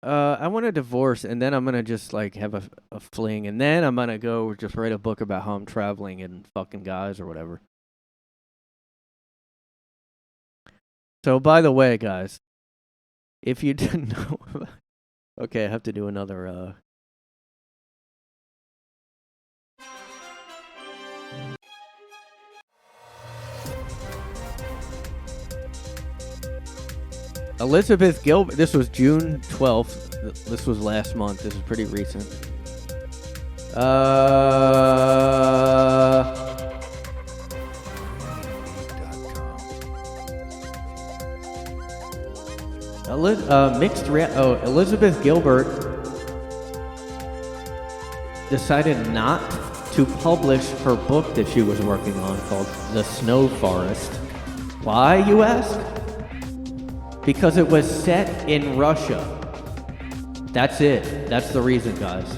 I want a divorce, and then I'm gonna just like have a fling, and then I'm gonna go just write a book about how I'm traveling and fucking guys or whatever. So, by the way, guys, if you didn't know, okay, I have to do another. Elizabeth Gilbert. This was June 12th. This was last month. This is pretty recent. Elizabeth Gilbert decided not to publish her book that she was working on called The Snow Forest. Why, you ask? Because it was set in Russia. That's it. That's the reason, guys.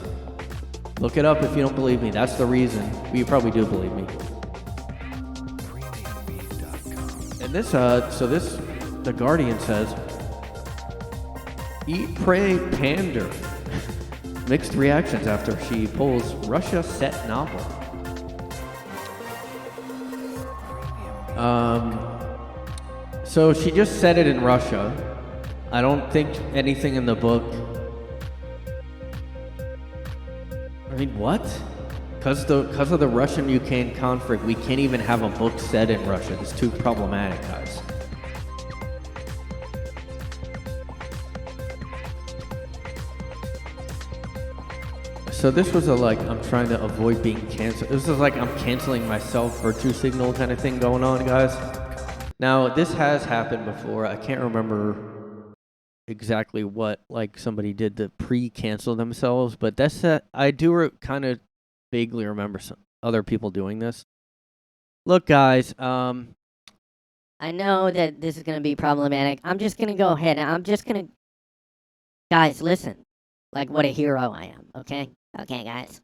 Look it up if you don't believe me. That's the reason. Well, you probably do believe me. And this, The Guardian says, Eat, Pray, Pander. Mixed reactions after she pulls Russia set novel. So she just said it in Russia. I don't think anything in the book. I mean, what? Because of the Russian-Ukraine conflict, we can't even have a book set in Russia. It's too problematic, guys. So this was I'm trying to avoid being canceled. This is like I'm canceling myself virtue signal kind of thing going on, guys. Now, this has happened before. I can't remember exactly what somebody did to pre-cancel themselves, but I do kind of vaguely remember some other people doing this. Look, guys, I know that this is going to be problematic. I'm just going to go ahead and I'm just going to... Guys, listen. Like what a hero I am, okay? Okay, guys.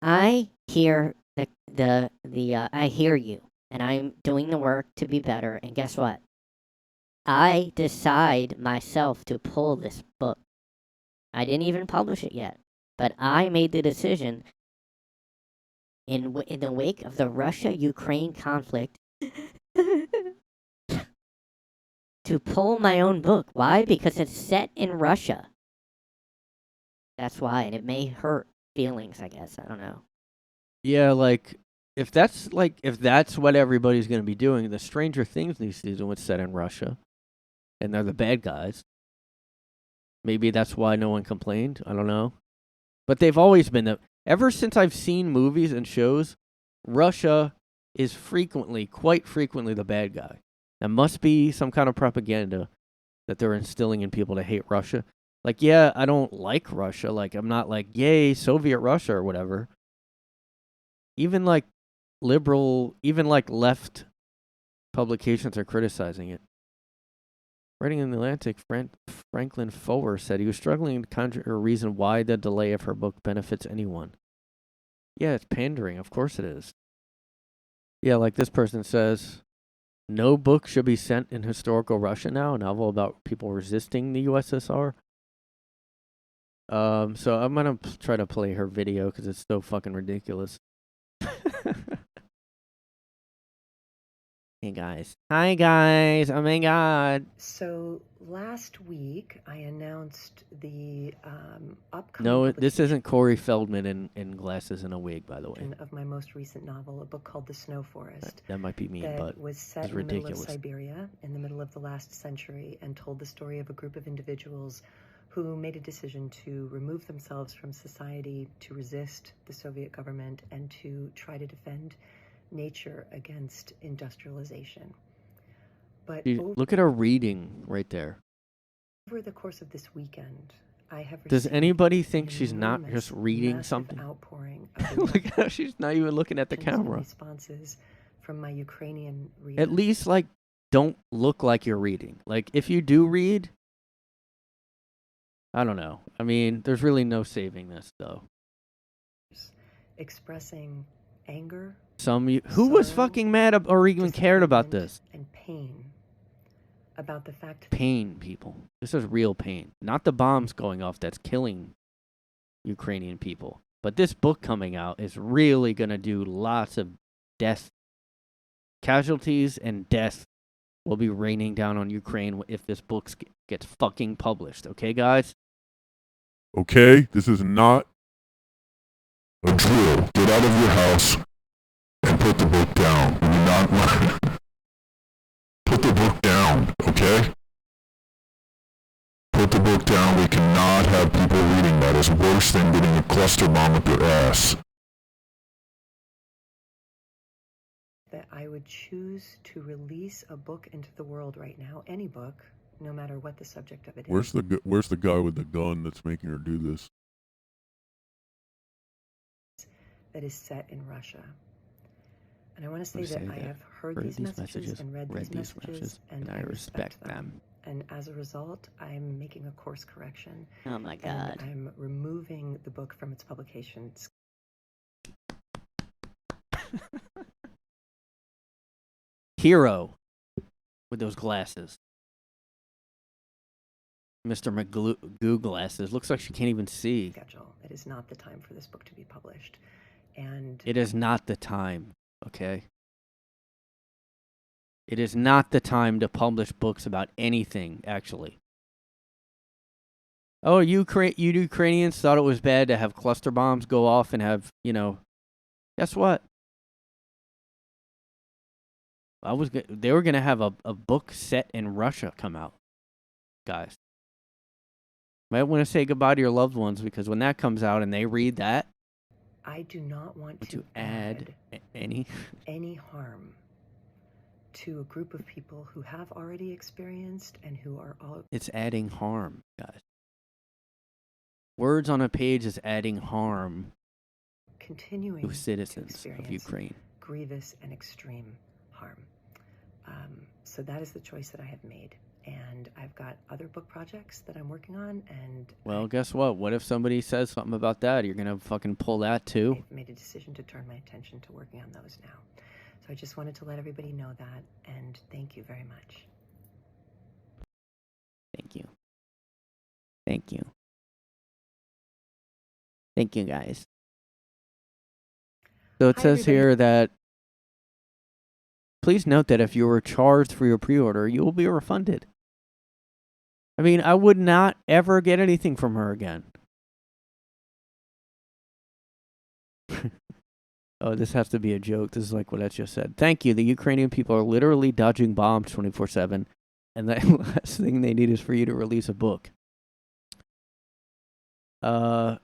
I hear I hear you, and I'm doing the work to be better, and guess what? I decide myself to pull this book. I didn't even publish it yet, but I made the decision in the wake of the Russia-Ukraine conflict to pull my own book. Why? Because it's set in Russia. That's why, and it may hurt feelings, I guess. I don't know. Yeah, if that's what everybody's going to be doing, the Stranger Things these season was set in Russia, and they're the bad guys. Maybe that's why no one complained. I don't know. But they've always been ever since I've seen movies and shows, Russia is quite frequently the bad guy. That must be some kind of propaganda that they're instilling in people to hate Russia. Yeah, I don't like Russia. I'm not yay, Soviet Russia or whatever. Even liberal, even left publications are criticizing it. Writing in the Atlantic, Franklin Foer said he was struggling to conjure a reason why the delay of her book benefits anyone. Yeah, it's pandering. Of course it is. Yeah, like this person says, no book should be sent in historical Russia now, a novel about people resisting the USSR. So I'm gonna try to play her video because it's so fucking ridiculous. Hey guys. Hi guys. Oh my god. So last week I announced the upcoming No, this isn't Corey Feldman in glasses and a wig, by the way. of my most recent novel, a book called The Snow Forest. That might be mean, but was set in the middle of Siberia in the middle of the last century and told the story of a group of individuals who made a decision to remove themselves from society, to resist the Soviet government, and to try to defend nature against industrialization. But look at her reading right there. Over the course of this weekend, I have Does received anybody an think she's not just enormous, reading massive something? outpouring of Look at how she's not even looking at the reactions and camera. responses from my Ukrainian readers. At least, like, don't look like you're reading. Like, if you do read, I don't know. I mean, there's really no saving this, though. Expressing anger, Who was sorrow, fucking mad or even cared about disappointment, this? and pain about the fact Pain, people. This is real pain. Not the bombs going off that's killing Ukrainian people. But this book coming out is really going to do lots of death. Casualties and death will be raining down on Ukraine if this book gets fucking published. Okay, guys? Okay, this is not a drill. Get out of your house and put the book down. We do not want put the book down, okay? Put the book down. We cannot have people reading that. It's worse than getting a cluster bomb up their ass. that I would choose to release a book into the world right now, any book, no matter what the subject of it is. Where's the guy with the gun that's making her do this? That is set in Russia. And I want to say that I have heard these messages and read these messages, and I respect them. And as a result, I'm making a course correction. Oh my God. And I'm removing the book from its publication. Hero with those glasses. Mr. McGoo glasses. Looks like she can't even see. Schedule. It is not the time for this book to be published. And it is not the time, okay? It is not the time to publish books about anything, actually. Oh, you Ukrainians thought it was bad to have cluster bombs go off and have, guess what? They were going to have a book set in Russia come out, guys. Might want to say goodbye to your loved ones, because when that comes out and they read that, I do not want to add any harm to a group of people who have already experienced and who are all... It's adding harm, guys. Words on a page is adding harm continuing to citizens of Ukraine. Grievous and extreme harm. So that is the choice that I have made. And I've got other book projects that I'm working on. And well, guess what? What if somebody says something about that? You're going to fucking pull that too? I've made a decision to turn my attention to working on those now. So I just wanted to let everybody know that, and thank you very much. Thank you. Thank you. Thank you, guys. So it says here that, please note that if you were charged for your pre-order, you will be refunded. I mean, I would not ever get anything from her again. Oh, this has to be a joke. This is like what I just said. Thank you. The Ukrainian people are literally dodging bombs 24/7, and the last thing they need is for you to release a book. Man,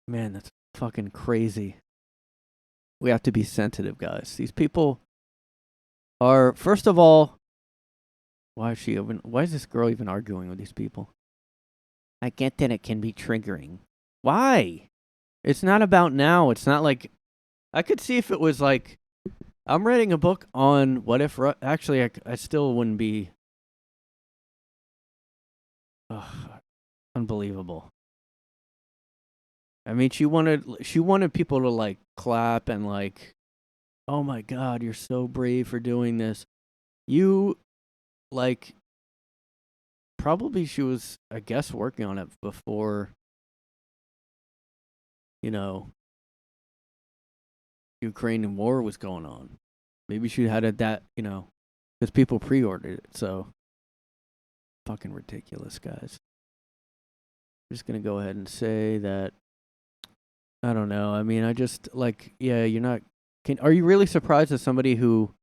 that's fucking crazy. We have to be sensitive, guys. These people are, first of all, why is this girl even arguing with these people? I get that it can be triggering. Why? It's not about now. It's not like, I could see if it was like, I'm writing a book on what if, actually, I still wouldn't be, unbelievable. I mean, she wanted people to like clap and like, oh my God, you're so brave for doing this. You, like, probably she was, I guess, working on it before, Ukrainian war was going on. Maybe she had it that, because people pre-ordered it. So, fucking ridiculous, guys. I'm just going to go ahead and say that, I don't know. I mean, I just, like, yeah, you're not, are you really surprised that somebody who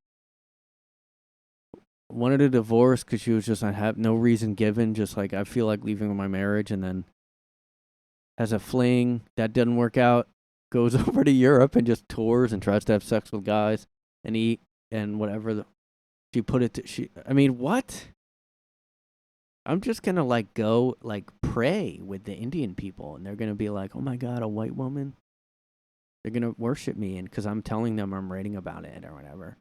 wanted a divorce because she was just, I have no reason given, just like, I feel like leaving my marriage, and then has a fling, that doesn't work out, goes over to Europe and just tours and tries to have sex with guys and eat and whatever. She put it to, I mean, what? I'm just gonna like go like pray with the Indian people, and they're gonna be like, "Oh my God, a white woman." They're gonna worship me, and because I'm telling them I'm writing about it or whatever.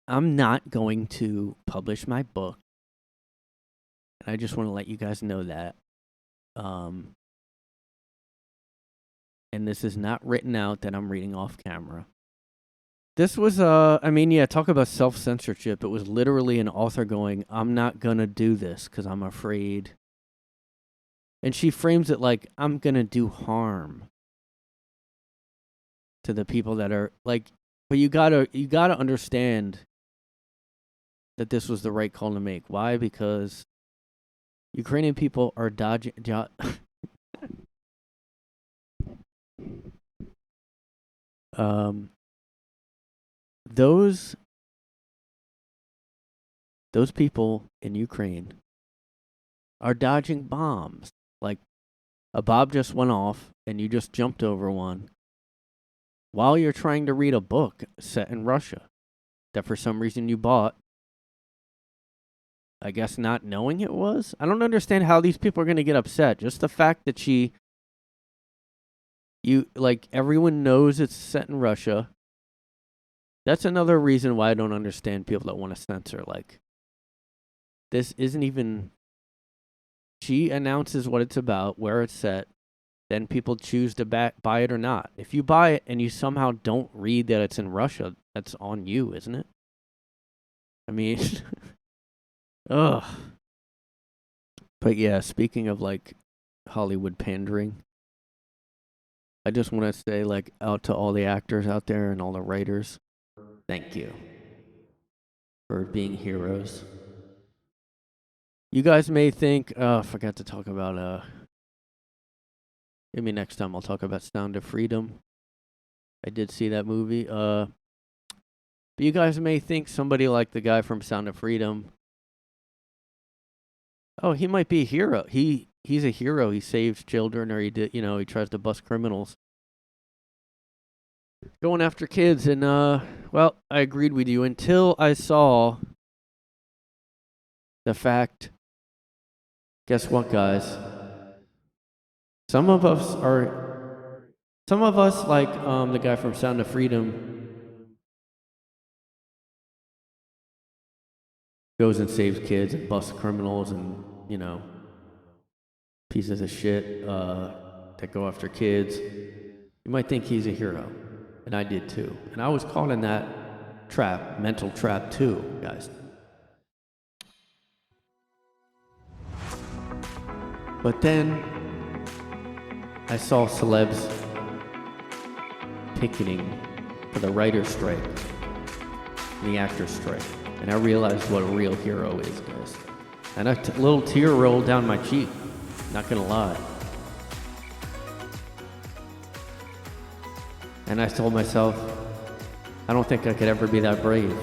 I'm not going to publish my book, and I just want to let you guys know that. And this is not written out that I'm reading off camera. This was, I mean, yeah, talk about self-censorship. It was literally an author going, I'm not going to do this because I'm afraid. And she frames it like, I'm going to do harm to the people that are, like, but you gotta understand that this was the right call to make. Why? Because Ukrainian people are dodging... Those people in Ukraine are dodging bombs. Like a bomb just went off and you just jumped over one while you're trying to read a book set in Russia that for some reason you bought. I guess not knowing it was. I don't understand how these people are going to get upset. Just the fact that everyone knows it's set in Russia. That's another reason why I don't understand people that want to censor. Like, this isn't even... She announces what it's about, where it's set, then people choose to buy it or not. If you buy it and you somehow don't read that it's in Russia, that's on you, isn't it? I mean... Ugh. But yeah, speaking of, like, Hollywood pandering, I just want to say, like, out to all the actors out there and all the writers, thank you for being heroes. You guys may think, I forgot to talk about, maybe next time I'll talk about Sound of Freedom. I did see that movie. But you guys may think somebody like the guy from Sound of Freedom, oh, he might be a hero. He's a hero. He saves children, or he tries to bust criminals. Going after kids, and well, I agreed with you until I saw the fact. Guess what, guys? Some of us, like the guy from Sound of Freedom, goes and saves kids and busts criminals and, pieces of shit that go after kids. You might think he's a hero, and I did too. And I was caught in that trap, mental trap too, guys. But then I saw celebs picketing for the writer's strike and the actor's strike. And I realized what a real hero is, guys. And a little tear rolled down my cheek, not gonna lie. And I told myself, I don't think I could ever be that brave.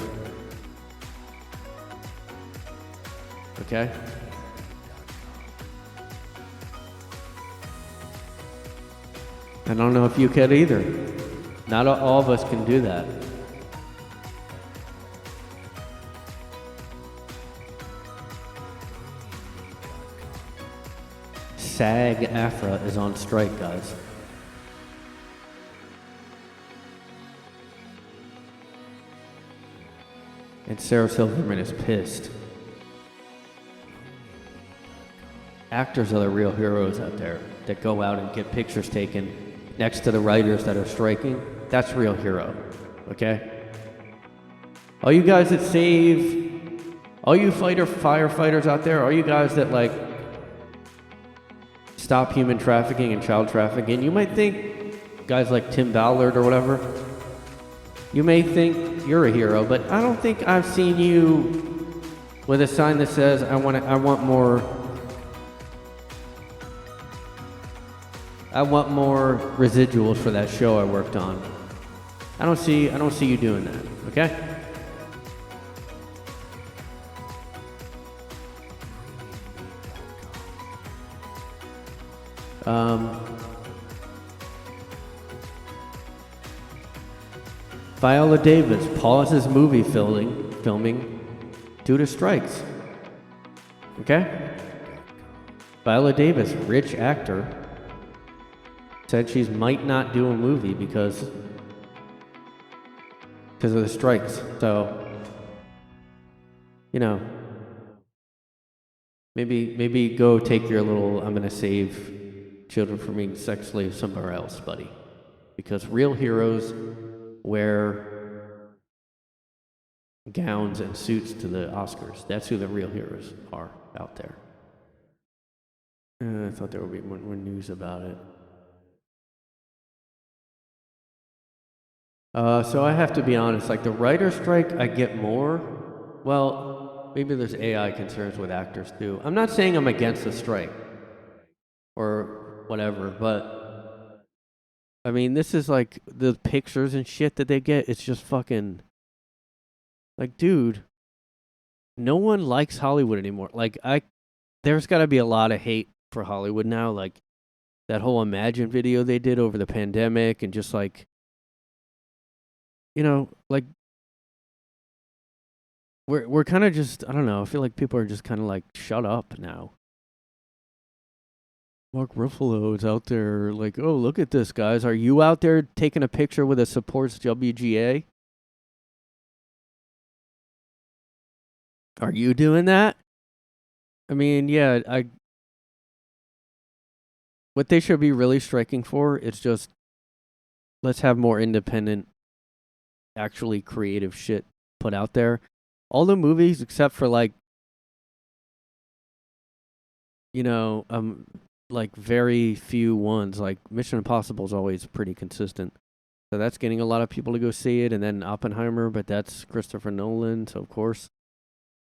Okay? I don't know if you could either. Not all of us can do that. SAG-AFTRA is on strike, guys. And Sarah Silverman is pissed. Actors are the real heroes out there that go out and get pictures taken next to the writers that are striking. That's real hero, okay? All you guys that save, all you firefighters out there, all you guys that like stop human trafficking and child trafficking, you might think guys like Tim Ballard or whatever, you may think you're a hero, but I don't think I've seen you with a sign that says I want more residuals for that show I worked on. I don't see you doing that, okay? Viola Davis pauses movie filming due to strikes. Okay? Viola Davis, rich actor, said she might not do a movie because of the strikes. So, you know, maybe go take your little I'm gonna save children from being sex slaves somewhere else, buddy. Because real heroes wear gowns and suits to the Oscars. That's who the real heroes are out there. I thought there would be more news about it. So I have to be honest, like the writer's strike, I get more. Well, maybe there's AI concerns with actors too. I'm not saying I'm against the strike or whatever, but I mean, this is like the pictures and shit that they get. It's just fucking like, dude, no one likes Hollywood anymore. Like, there's got to be a lot of hate for Hollywood now. Like that whole Imagine video they did over the pandemic, and just like, you know, like we're kind of just, I don't know. I feel like people are just kind of like, shut up now. Mark Ruffalo is out there like, oh, look at this, guys. Are you out there taking a picture with a supports WGA? Are you doing that? I mean, yeah, what they should be really striking for is just, let's have more independent, actually creative shit put out there. All the movies, except for like, you know, like very few ones, like Mission Impossible is always pretty consistent. So that's getting a lot of people to go see it. And then Oppenheimer, but that's Christopher Nolan, so of course.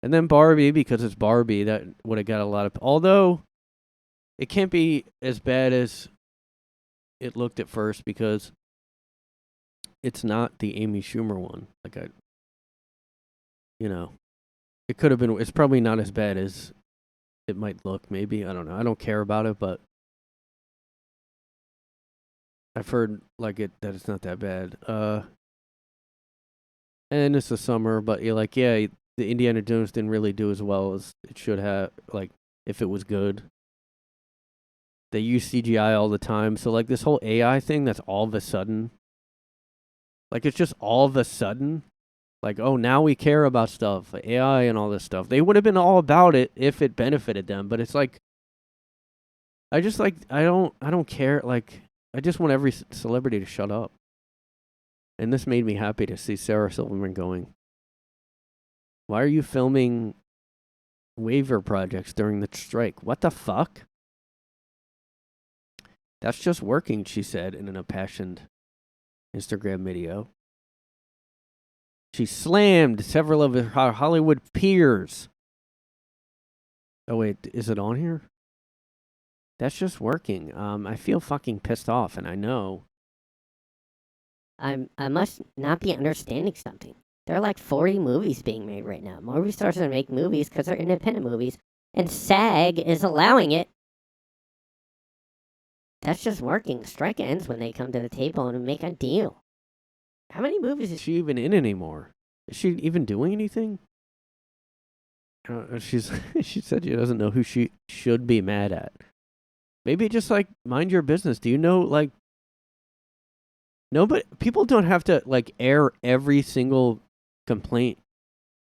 And then Barbie, because it's Barbie, that would have got a lot of, although it can't be as bad as it looked at first, because it's not the Amy Schumer one. Like, you know, it could have been, it's probably not as bad as it might look, maybe. I don't know. I don't care about it, but I've heard like that it's not that bad. And it's the summer, but you're like, yeah, the Indiana Jones didn't really do as well as it should have, like, if it was good. They use CGI all the time, so like this whole AI thing that's all of a sudden, like it's just all of a sudden, like, oh, now we care about stuff, AI and all this stuff. They would have been all about it if it benefited them, but it's like, I just like, I don't care, like, I just want every celebrity to shut up. And this made me happy to see Sarah Silverman going, why are you filming waiver projects during the strike? What the fuck? That's just working, she said in an impassioned Instagram video. She slammed several of her Hollywood peers. Oh, wait, is it on here? That's just working. I feel fucking pissed off, and I know. I must not be understanding something. There are like 40 movies being made right now. Movie stars are make movies because they're independent movies, and SAG is allowing it. That's just working. Strike ends when they come to the table and make a deal. How many movies Is she even in anymore? Is she even doing anything? She said she doesn't know who she should be mad at. Maybe just like mind your business. Do you know, like, nobody, people don't have to like air every single complaint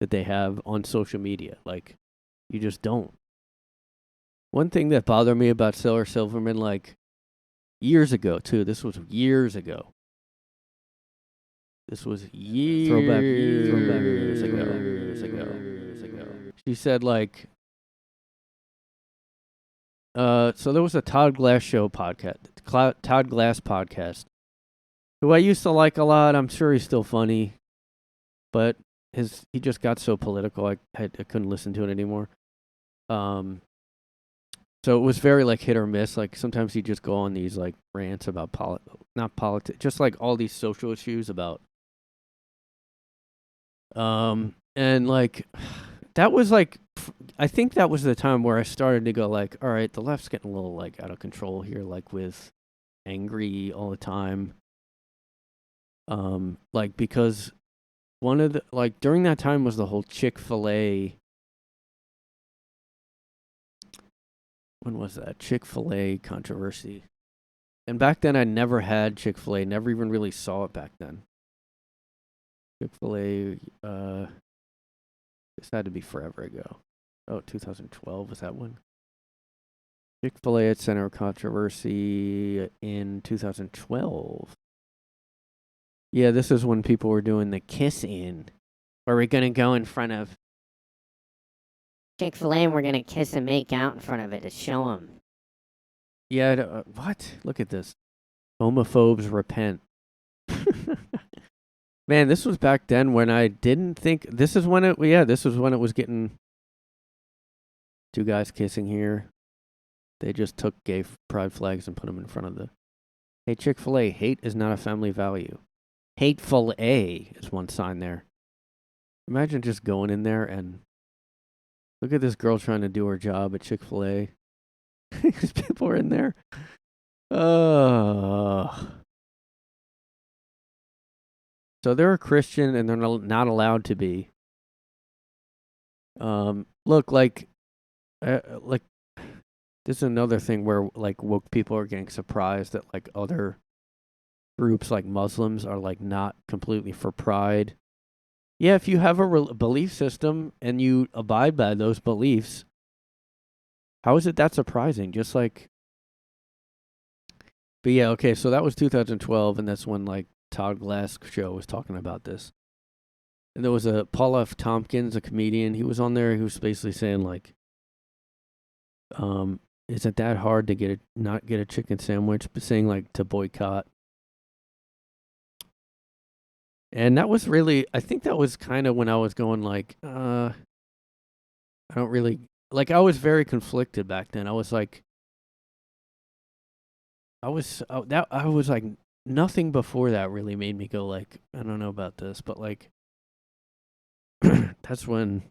that they have on social media. Like, you just don't. One thing that bothered me about Sarah Silverman, like, years ago too. This was years ago. This was years ago. She said, like, so there was a Todd Glass show podcast, Todd Glass podcast, who I used to like a lot. I'm sure he's still funny, but he just got so political. I couldn't listen to it anymore. So it was very like hit or miss. Like sometimes he'd just go on these like rants about not politics, just like all these social issues about. And like, that was like, I think that was the time where I started to go like, all right, the left's getting a little like out of control here, like with angry all the time. Like, because one of the, like, during that time was the whole Chick-fil-A when was that? Chick-fil-A controversy. And back then, I never had Chick-fil-A. Never even really saw it back then. Chick-fil-A, this had to be forever ago. Oh, 2012, was that one? Chick-fil-A at center of controversy in 2012. Yeah, this is when people were doing the kiss-in. Where we're going to go in front of Chick-fil-A and we're gonna kiss and make out in front of it to show them. Yeah, what? Look at this. Homophobes repent. Man, this was back then when I didn't think... This is when it was getting... Two guys kissing here. They just took gay pride flags and put them in front of the... Hey, Chick-fil-A, hate is not a family value. Hateful A is one sign there. Imagine just going in there and... Look at this girl trying to do her job at Chick-fil-A. These people are in there. So they're a Christian and they're not allowed to be. Look, like this is another thing where like woke people are getting surprised that like other groups like Muslims are like not completely for pride. Yeah, if you have a belief system and you abide by those beliefs, how is it that surprising? Just like, but yeah, okay, so that was 2012, and that's when like Todd Glass show was talking about this. And there was a Paul F. Tompkins, a comedian. He was on there. He was basically saying like, is it that hard to not get a chicken sandwich? But saying like to boycott. And that was really, I think that was kind of when I was going like, I don't really, like I was very conflicted back then. I was like, nothing before that really made me go like, I don't know about this, but like, that's when,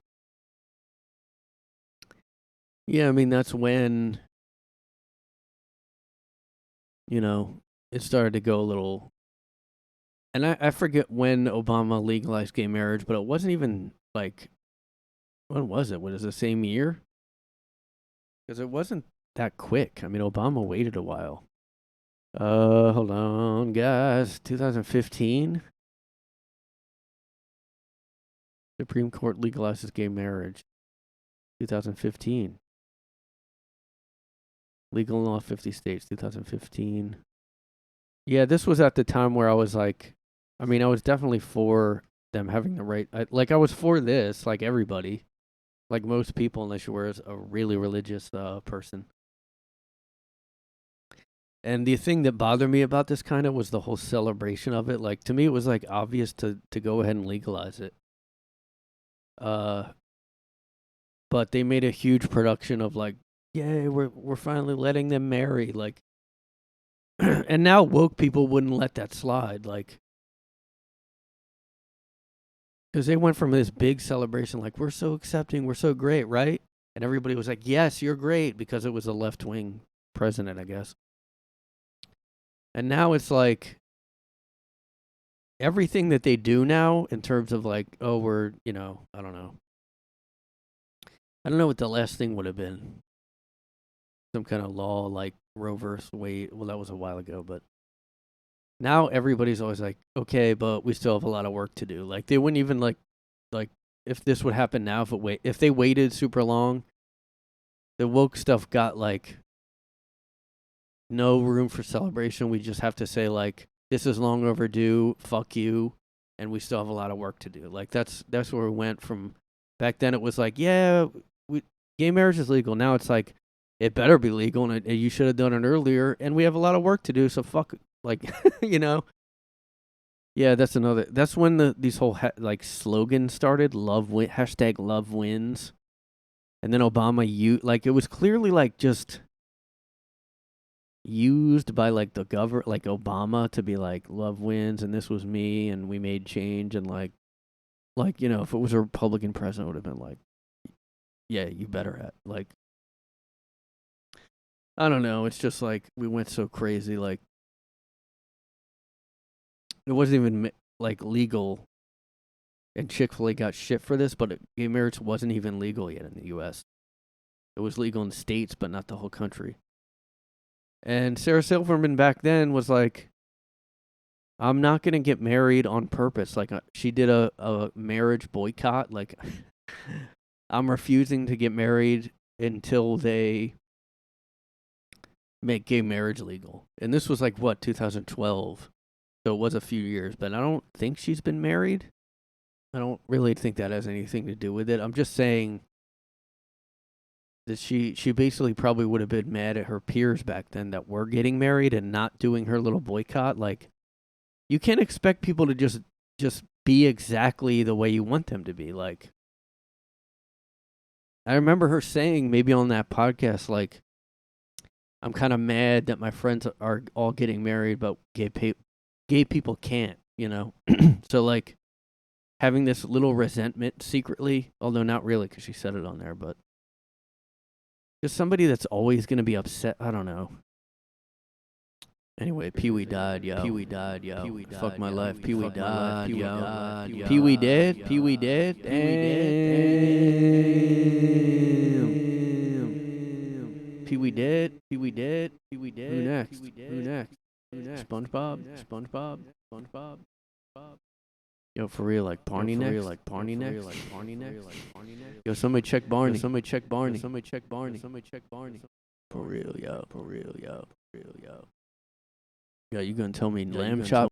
yeah, I mean, that's when, you know, it started to go a little. And I forget when Obama legalized gay marriage, but it wasn't even like, when was it? Was it the same year? Because it wasn't that quick. I mean, Obama waited a while. Hold on, guys. 2015? Supreme Court legalizes gay marriage. 2015. Legal in all 50 states, 2015. Yeah, this was at the time where I was like, I mean, I was definitely for them having the right. I was for this, like everybody, like most people, unless you were a really religious person. And the thing that bothered me about this kind of was the whole celebration of it. Like to me, it was like obvious to go ahead and legalize it. But they made a huge production of like, yay, we're finally letting them marry, like. And now woke people wouldn't let that slide, like, because they went from this big celebration, like, we're so accepting, we're so great, right? And everybody was like, yes, you're great, because it was a left-wing president, I guess. And now it's like, everything that they do now, in terms of like, oh, we're, you know, I don't know. I don't know what the last thing would have been. Some kind of law, like Roe versus Wade. Well, that was a while ago, but now everybody's always like, okay, but we still have a lot of work to do. Like they wouldn't even like if this would happen now, if they waited super long, the woke stuff got like no room for celebration. We just have to say like, this is long overdue. Fuck you, and we still have a lot of work to do. Like that's where we went from. Back then, it was like, yeah, gay marriage is legal. Now it's like, it better be legal, and you should have done it earlier, and we have a lot of work to do, so fuck, like, you know? Yeah, that's when these whole, like, slogans started, hashtag love wins, and then Obama, like, it was clearly, like, just used by, like, the government, like, Obama to be, like, love wins, and this was me, and we made change, and, like, you know, if it was a Republican president, it would have been, like, yeah, you better, like, I don't know. It's just like we went so crazy. Like it wasn't even like legal, and Chick-fil-A got shit for this, but gay marriage wasn't even legal yet in the U.S. It was legal in the States, but not the whole country. And Sarah Silverman back then was like, I'm not going to get married on purpose. Like, she did a marriage boycott. Like, I'm refusing to get married until they make gay marriage legal. And this was like, what, 2012? So it was a few years, but I don't think she's been married. I don't really think that has anything to do with it. I'm just saying that she basically probably would have been mad at her peers back then that were getting married and not doing her little boycott. Like, you can't expect people to just be exactly the way you want them to be. Like, I remember her saying maybe on that podcast, like, I'm kind of mad that my friends are all getting married, but gay people can't, you know? So, like, having this little resentment secretly, although not really because she said it on there, but just somebody that's always going to be upset. I don't know. Anyway, Pee-wee died, yo. Pee-wee died, yo. Fuck my life. Pee-wee died, yo. Pee-wee dead? Pee-wee dead? Damn. Pee-wee dead? Pee-wee dead? Pee-wee dead? Who next? Who next? SpongeBob? SpongeBob? SpongeBob? Yo, for real, like Barney next? Yo, somebody check Barney. Somebody check Barney. Somebody check Barney. Somebody check Barney. For real, yo. For real, yo. For real, yo. Yo, you gonna tell me lamb chop